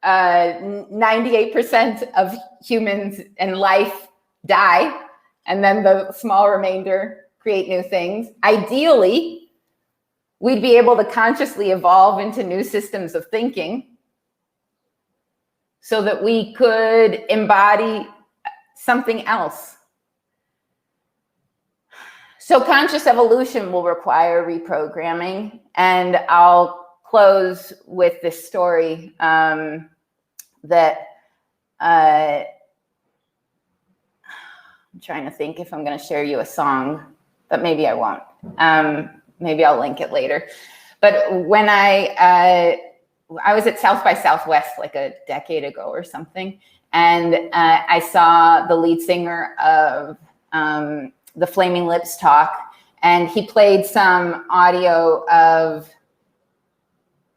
98% of humans and life die, and then the small remainder create new things. Ideally, we'd be able to consciously evolve into new systems of thinking so that we could embody something else. So conscious evolution will require reprogramming. And I'll close with this story that I'm trying to think if I'm going to share you a song, but maybe I won't. Maybe I'll link it later. But when I was at South by Southwest like a decade ago or something, and I saw the lead singer of the Flaming Lips talk, and he played some audio of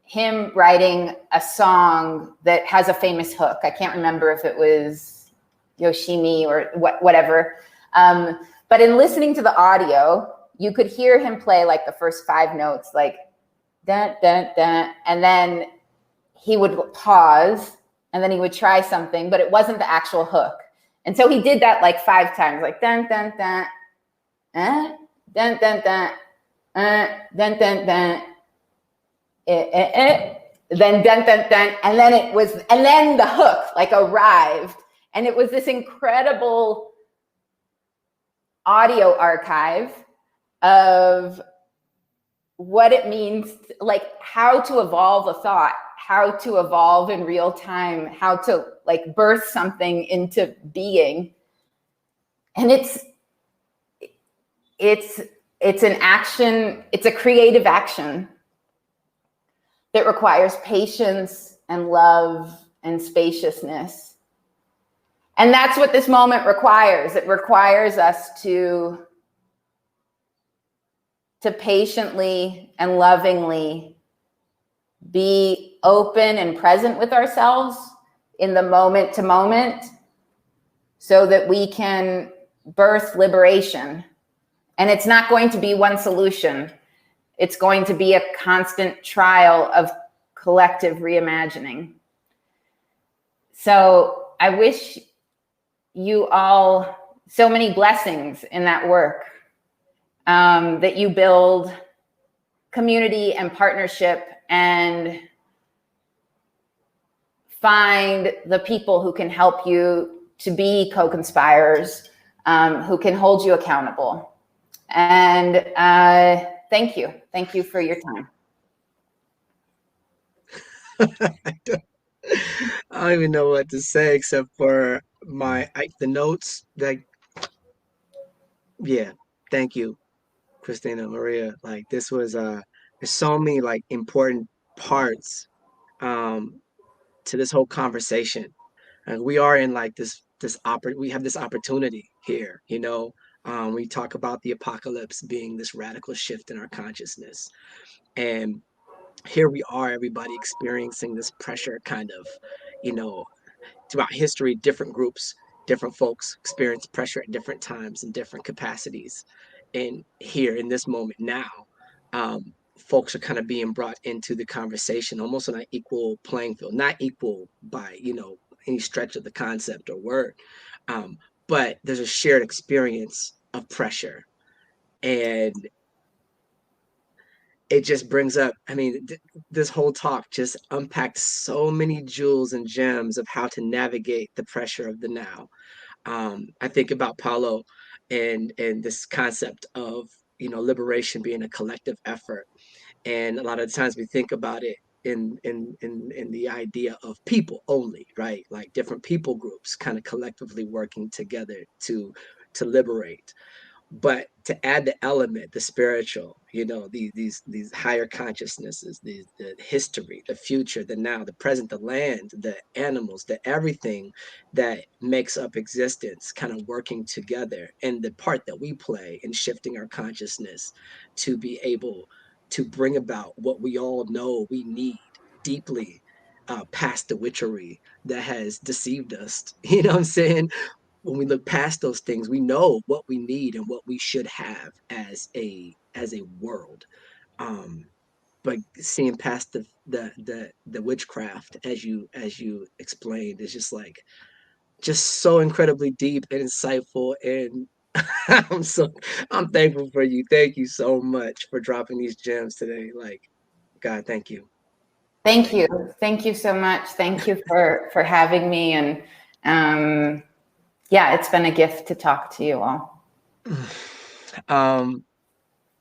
him writing a song that has a famous hook. I can't remember if it was Yoshimi or whatever. But in listening to the audio, you could hear him play like the first 5 notes, like dun, dun, dun, and then he would pause, and then he would try something, but it wasn't the actual hook. And so he did that like 5 times, like dun, dun, dun, dun, dun, dun, dun, dun, dun, then dun, dun, dun, and then the hook like arrived. And it was this incredible audio archive of what it means, like how to evolve a thought, how to evolve in real time, how to like birth something into being. And it's an action, it's a creative action that requires patience and love and spaciousness. And that's what this moment requires. It requires us to to patiently and lovingly be open and present with ourselves in the moment to moment so that we can birth liberation. And it's not going to be one solution. It's going to be a constant trial of collective reimagining. So I wish you all so many blessings in that work, that you build community and partnership and find the people who can help you to be co-conspirers, who can hold you accountable. And thank you. Thank you for your time. I don't even know what to say except for the notes. Like, yeah, thank you, ChristinaMaria. Like, this was there's so many like important parts um to this whole conversation. And we are in like we have this opportunity here, you know. We talk about the apocalypse being this radical shift in our consciousness. And here we are, everybody experiencing this pressure kind of, you know, throughout history, different groups, different folks experience pressure at different times and different capacities. And here in this moment now, folks are kind of being brought into the conversation almost on an equal playing field, not equal by, you know, any stretch of the concept or word, but there's a shared experience of pressure. And it just brings up, I mean, this whole talk just unpacked so many jewels and gems of how to navigate the pressure of the now. I think about Paulo and this concept of, you know, liberation being a collective effort. And a lot of times we think about it in the idea of people only, right? Like different people groups kind of collectively working together to liberate. But to add the element, the spiritual, you know, these higher consciousnesses, the history, the future, the now, the present, the land, the animals, the everything that makes up existence kind of working together, and the part that we play in shifting our consciousness to be able to bring about what we all know we need deeply, past the witchery that has deceived us. You know what I'm saying? When we look past those things, we know what we need and what we should have as a world. Um, but seeing past the witchcraft, as you explained, is just so incredibly deep and insightful. And I'm so I'm thankful for you. Thank you so much for dropping these gems today. Like, God, thank you. Thank you. Thank you so much. Thank you for having me. And yeah, it's been a gift to talk to you all.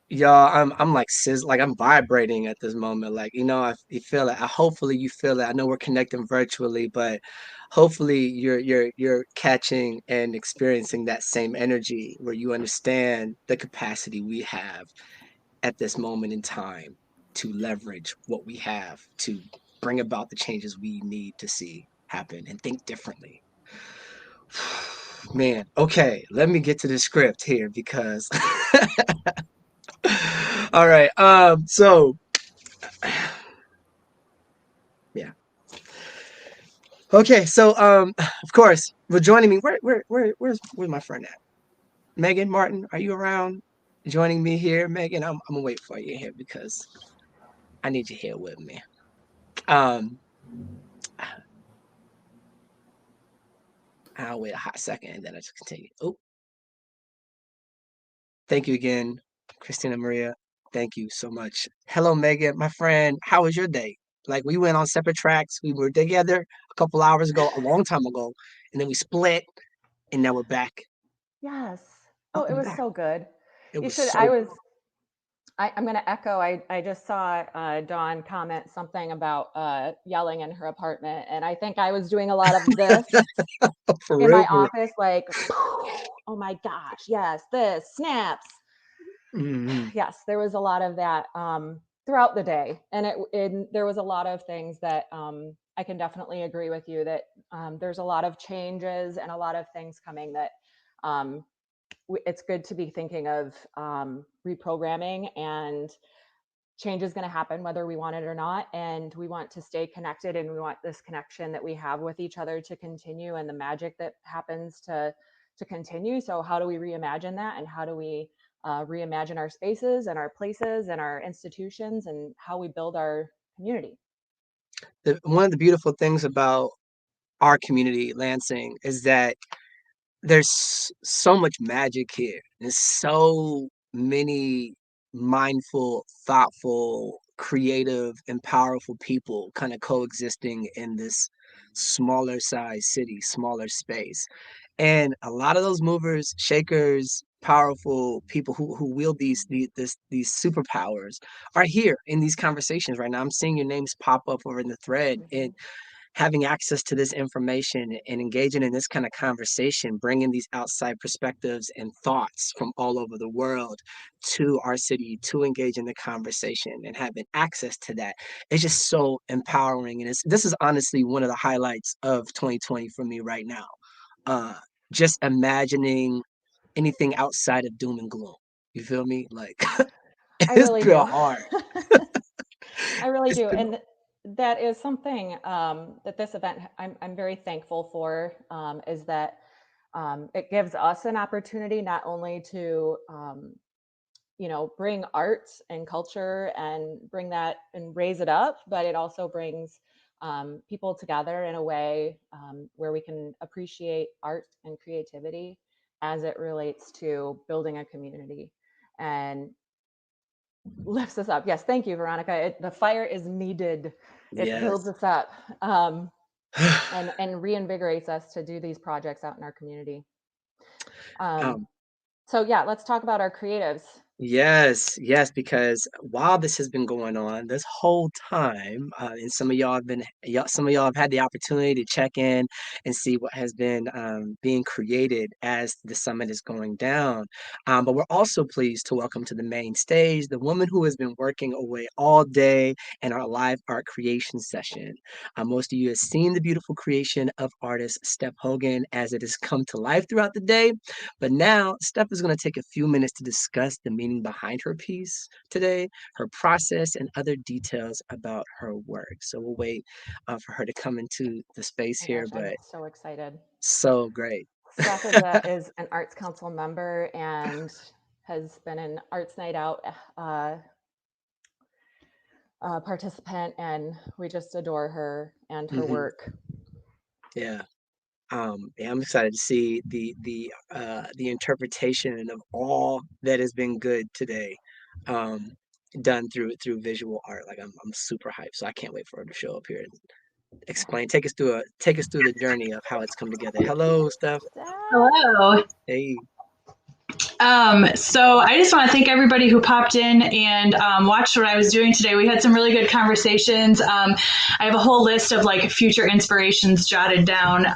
Y'all, I'm like like I'm vibrating at this moment. Like, you know, you feel it. Hopefully you feel it. I know we're connecting virtually, but hopefully you're catching and experiencing that same energy where you understand the capacity we have at this moment in time to leverage what we have to bring about the changes we need to see happen and think differently. Man, okay, let me get to the script here because all right. So yeah. Okay, so of course, well, joining me. Where's my friend at? Megan Martin, are you around? Joining me here, Megan. I'm gonna wait for you here because I need you here with me. Um, I'll wait a hot second and then I'll just continue. Oh, thank you again, ChristinaMaria. Thank you so much. Hello, Megan, my friend. How was your day? Like, we went on separate tracks. We were together a couple hours ago, a long time ago, and then we split, and now we're back. Yes. Oh, it Welcome was back. so good. It You was should, so I'm going to echo. I just saw Dawn comment something about yelling in her apartment. And I think I was doing a lot of this for in real, my for real. office, like, oh my gosh, yes, this snaps. Mm-hmm. Yes, there was a lot of that throughout the day. And there was a lot of things that I can definitely agree with you that there's a lot of changes and a lot of things coming that it's good to be thinking of reprogramming, and change is going to happen whether we want it or not. And we want to stay connected, and we want this connection that we have with each other to continue, and the magic that happens to continue. So how do we reimagine that? And how do we reimagine our spaces and our places and our institutions, and how we build our community? One of the beautiful things about our community, Lansing, is that there's so much magic here. There's so many mindful, thoughtful, creative, and powerful people kind of coexisting in this smaller size city, smaller space. And a lot of those movers, shakers, powerful people who wield these superpowers are here in these conversations right now. I'm seeing your names pop up over in the thread, and having access to this information and engaging in this kind of conversation, bringing these outside perspectives and thoughts from all over the world to our city to engage in the conversation and having access to that, it's just so empowering. And this is honestly one of the highlights of 2020 for me right now. Just imagining anything outside of doom and gloom. You feel me? Like I it's really been do. hard. I really It's do. been And that is something that this event I'm very thankful for, is that it gives us an opportunity not only to bring art and culture and bring that and raise it up, but it also brings people together in a way where we can appreciate art and creativity as it relates to building a community, and lifts us up. Yes, thank you, Veronica. The fire is needed. It builds yes. us up, and reinvigorates us to do these projects out in our community. So yeah, let's talk about our creatives. Yes, yes, because while this has been going on this whole time, and some of y'all have had the opportunity to check in and see what has been being created as the summit is going down. But we're also pleased to welcome to the main stage the woman who has been working away all day in our live art creation session. Most of you have seen the beautiful creation of artist Steph Hogan as it has come to life throughout the day. But now Steph is going to take a few minutes to discuss the meaning behind her piece today, her process, and other details about her work. So we'll wait for her to come into the space Oh here, gosh, I'm but so excited. so great. Steph is an Arts Council member and has been an Arts Night Out participant, and we just adore her and her work. Yeah. Yeah, I'm excited to see the interpretation of all that has been good today, done through visual art. Like I'm super hyped, so I can't wait for her to show up here and explain, take us through the journey of how it's come together. Hello, Steph. Hello. Hey. So I just want to thank everybody who popped in and watched what I was doing today. We had some really good conversations. I have a whole list of like future inspirations jotted down.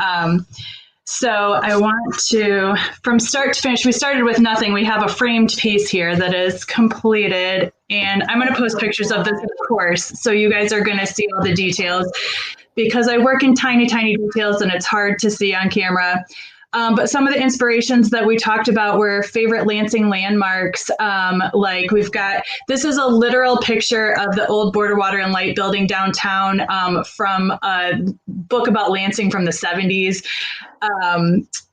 So I want to, from start to finish, we started with nothing. We have a framed piece here that is completed, and I'm going to post pictures of this, of course, so you guys are going to see all the details, because I work in tiny, tiny details and it's hard to see on camera. But some of the inspirations that we talked about were favorite Lansing landmarks. Like we've got, this is a literal picture of the old Border Water and Light building downtown from a book about Lansing from the 70s.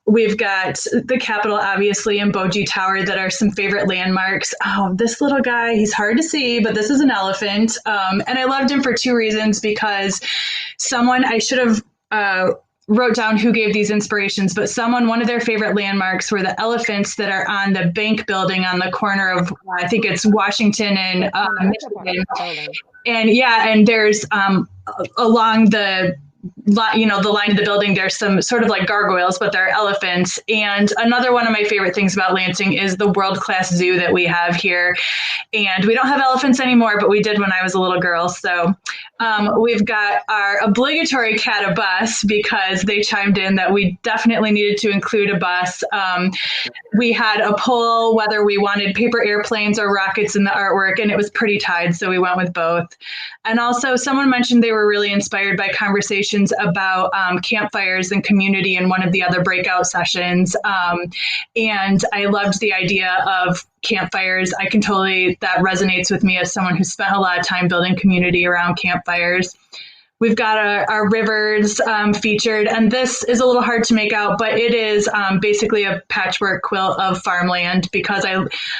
We've got the Capitol, obviously, and Boji Tower that are some favorite landmarks. Oh, this little guy, he's hard to see, but this is an elephant. And I loved him for two reasons, because I should have wrote down who gave these inspirations, but one of their favorite landmarks were the elephants that are on the bank building on the corner of, I think it's Washington and Michigan. And there's along the line of the building, there's some sort of like gargoyles, but they're elephants. And another one of my favorite things about Lansing is the world-class zoo that we have here. And we don't have elephants anymore, but we did when I was a little girl. So we've got our obligatory cat bus, because they chimed in that we definitely needed to include a bus. We had a poll whether we wanted paper airplanes or rockets in the artwork, and it was pretty tied, so we went with both. And also, someone mentioned they were really inspired by conversations about campfires and community in one of the other breakout sessions. And I loved the idea of campfires. I can totally, that resonates with me as someone who spent a lot of time building community around campfires. We've got our rivers featured, and this is a little hard to make out, but it is basically a patchwork quilt of farmland, because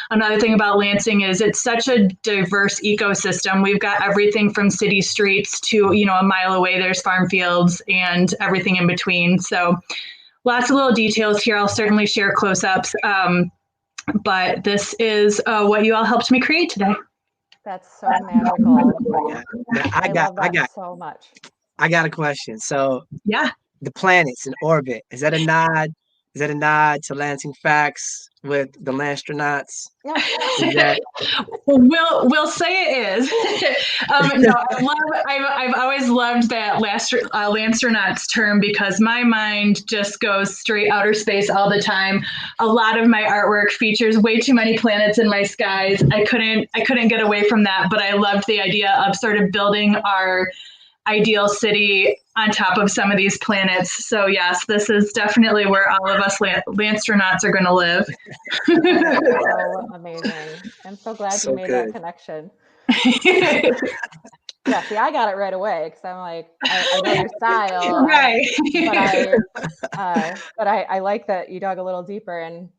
another thing about Lansing is it's such a diverse ecosystem. We've got everything from city streets to, a mile away there's farm fields and everything in between. So lots of little details here. I'll certainly share close-ups, but this is what you all helped me create today. That's so magical. Yeah. I love that so much. I got a question. So Yeah. the planets in orbit, is that a nod? Is that a nod to Lansing Facts with the Lastronauts? We'll say it is. No, I've always loved that Lastronauts term, because my mind just goes straight outer space all the time. A lot of my artwork features way too many planets in my skies. I couldn't get away from that, but I loved the idea of sort of building our ideal city on top of some of these planets. So yes, this is definitely where all of us Lastronauts are going to live. So amazing. I'm so glad you made that connection. Yeah, see, I got it right away, because I'm like, I know your style, right? But I like that you dug a little deeper and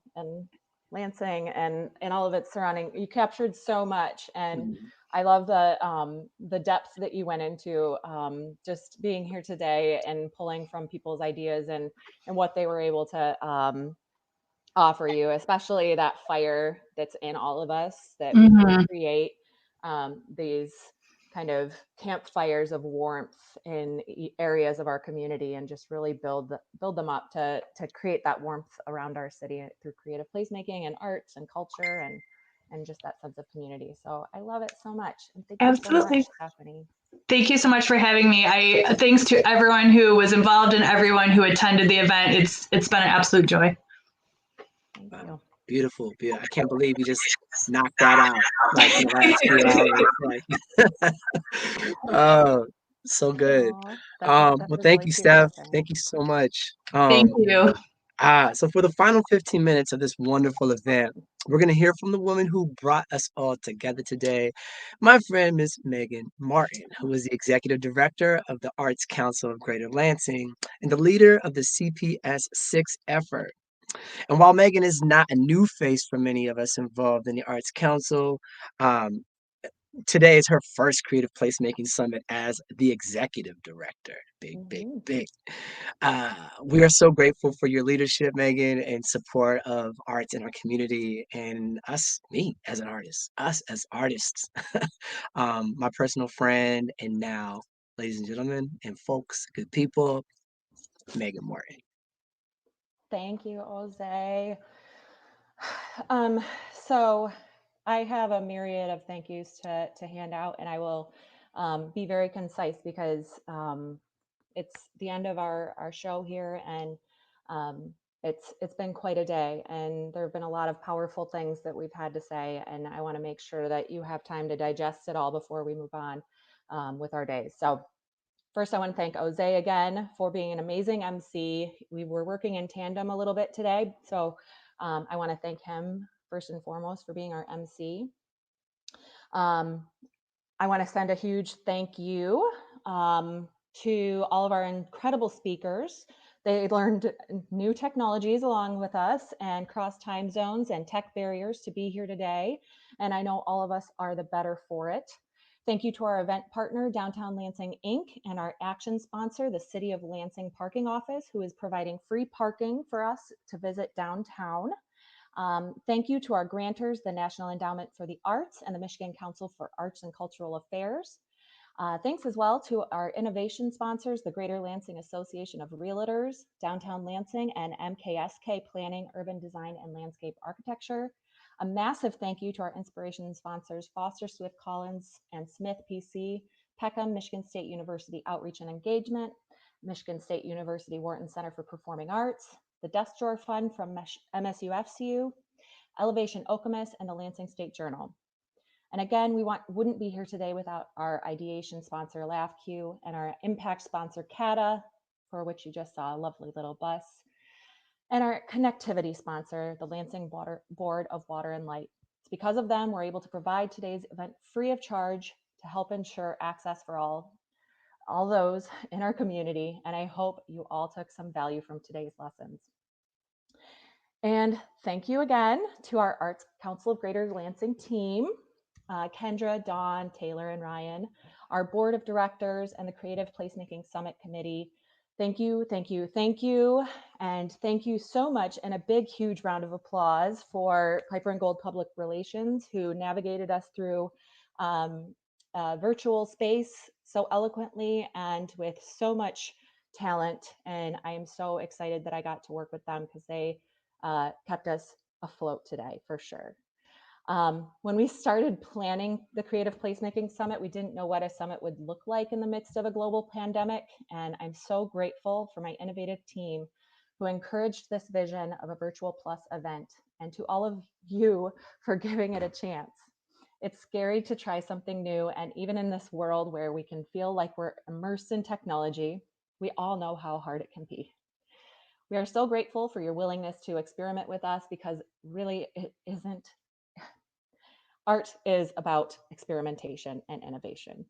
Lansing and all of its surrounding. You captured so much, and I love the depth that you went into, just being here today and pulling from people's ideas and what they were able to offer you, especially that fire that's in all of us, that we can create these kind of campfires of warmth in areas of our community, and just really build them up to create that warmth around our city through creative placemaking and arts and culture and just that sense of community. So I love it so much. And thank you so much, Stephanie. Thank you so much for having me. Thanks to everyone who was involved and everyone who attended the event. It's been an absolute joy. Thank you. Beautiful. I can't believe you just knocked that out like in the last 2 hours. Oh, so good. Well, thank you, Steph. Thank you so much. Thank you. So for the final 15 minutes of this wonderful event, we're going to hear from the woman who brought us all together today, my friend, Miss Megan Martin, who is the Executive Director of the Arts Council of Greater Lansing and the leader of the CPS 6 effort. And while Megan is not a new face for many of us involved in the Arts Council, today is her first Creative Placemaking Summit as the Executive Director. Big. We are so grateful for your leadership, Megan, and support of arts in our community and me as an artist, us as artists. My personal friend, and now, ladies and gentlemen, and folks, good people, Megan Martin. Thank you, Jose. So I have a myriad of thank yous to hand out, and I will be very concise, because it's the end of our show here, and it's been quite a day, and there have been a lot of powerful things that we've had to say, and I want to make sure that you have time to digest it all before we move on with our days. So first, I want to thank Jose again for being an amazing MC. We were working in tandem a little bit today, so I want to thank him first and foremost for being our MC. I want to send a huge thank you to all of our incredible speakers. They learned new technologies along with us and crossed time zones and tech barriers to be here today, and I know all of us are the better for it. Thank you to our event partner, Downtown Lansing, Inc., and our action sponsor, the City of Lansing Parking Office, who is providing free parking for us to visit downtown. Thank you to our grantors, the National Endowment for the Arts and the Michigan Council for Arts and Cultural Affairs. Thanks as well to our innovation sponsors, the Greater Lansing Association of Realtors, Downtown Lansing, and MKSK Planning, Urban Design, and Landscape Architecture. A massive thank you to our inspiration sponsors, Foster Swift Collins and Smith PC, Peckham, Michigan State University Outreach and Engagement, Michigan State University Wharton Center for Performing Arts, the Desk Drawer Fund from MSU FCU, Elevation Okemos, and the Lansing State Journal. And again, we wouldn't be here today without our ideation sponsor, LaughQ, and our impact sponsor, CATA, for which you just saw a lovely little bus, and our connectivity sponsor, the Lansing Board of Water and Light. It's because of them we're able to provide today's event free of charge to help ensure access for all those in our community. And I hope you all took some value from today's lessons. And thank you again to our Arts Council of Greater Lansing team, Kendra, Dawn, Taylor, and Ryan, our board of directors, and the Creative Placemaking Summit Committee. Thank you, thank you, thank you. And thank you so much, and a big, huge round of applause for Piper and Gold Public Relations, who navigated us through virtual space so eloquently and with so much talent. And I am so excited that I got to work with them because they kept us afloat today, for sure. When we started planning the Creative Placemaking Summit, we didn't know what a summit would look like in the midst of a global pandemic. And I'm so grateful for my innovative team who encouraged this vision of a Virtual Plus event, and to all of you for giving it a chance. It's scary to try something new, and even in this world where we can feel like we're immersed in technology, we all know how hard it can be. We are so grateful for your willingness to experiment with us, because really it isn't. Art is about experimentation and innovation.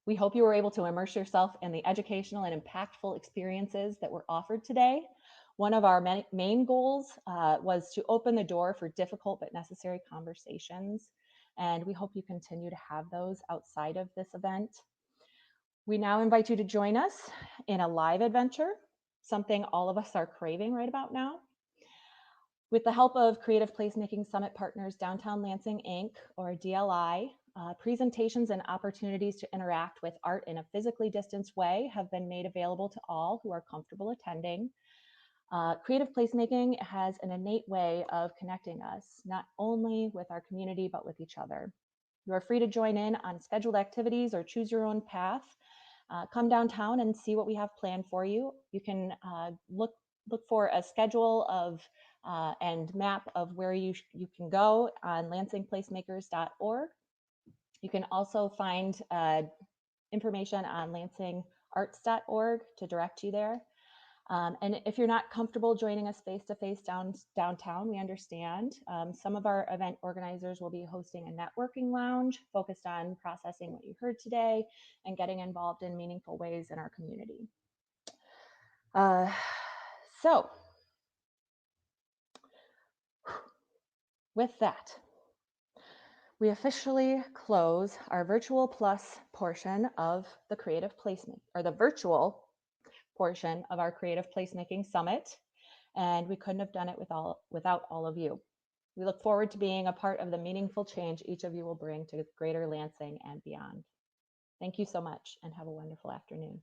We hope you were able to immerse yourself in the educational and impactful experiences that were offered today. One of our main goals was to open the door for difficult but necessary conversations, and we hope you continue to have those outside of this event. We now invite you to join us in a live adventure, something all of us are craving right about now. With the help of Creative Placemaking Summit partners Downtown Lansing, Inc., or DLI, presentations and opportunities to interact with art in a physically distanced way have been made available to all who are comfortable attending. Creative Placemaking has an innate way of connecting us, not only with our community, but with each other. You are free to join in on scheduled activities or choose your own path. Come downtown and see what we have planned for you. You can look for a schedule of and map of where you can go on lansingplacemakers.org. You can also find information on lansingarts.org to direct you there. And if you're not comfortable joining us face-to-face downtown, we understand. Some of our event organizers will be hosting a networking lounge focused on processing what you heard today and getting involved in meaningful ways in our community. So with that, we officially close our Virtual Plus portion of the Creative Placemaking, or the virtual portion of our Creative Placemaking Summit, and we couldn't have done it without all of you. We look forward to being a part of the meaningful change each of you will bring to Greater Lansing and beyond. Thank you so much, and have a wonderful afternoon.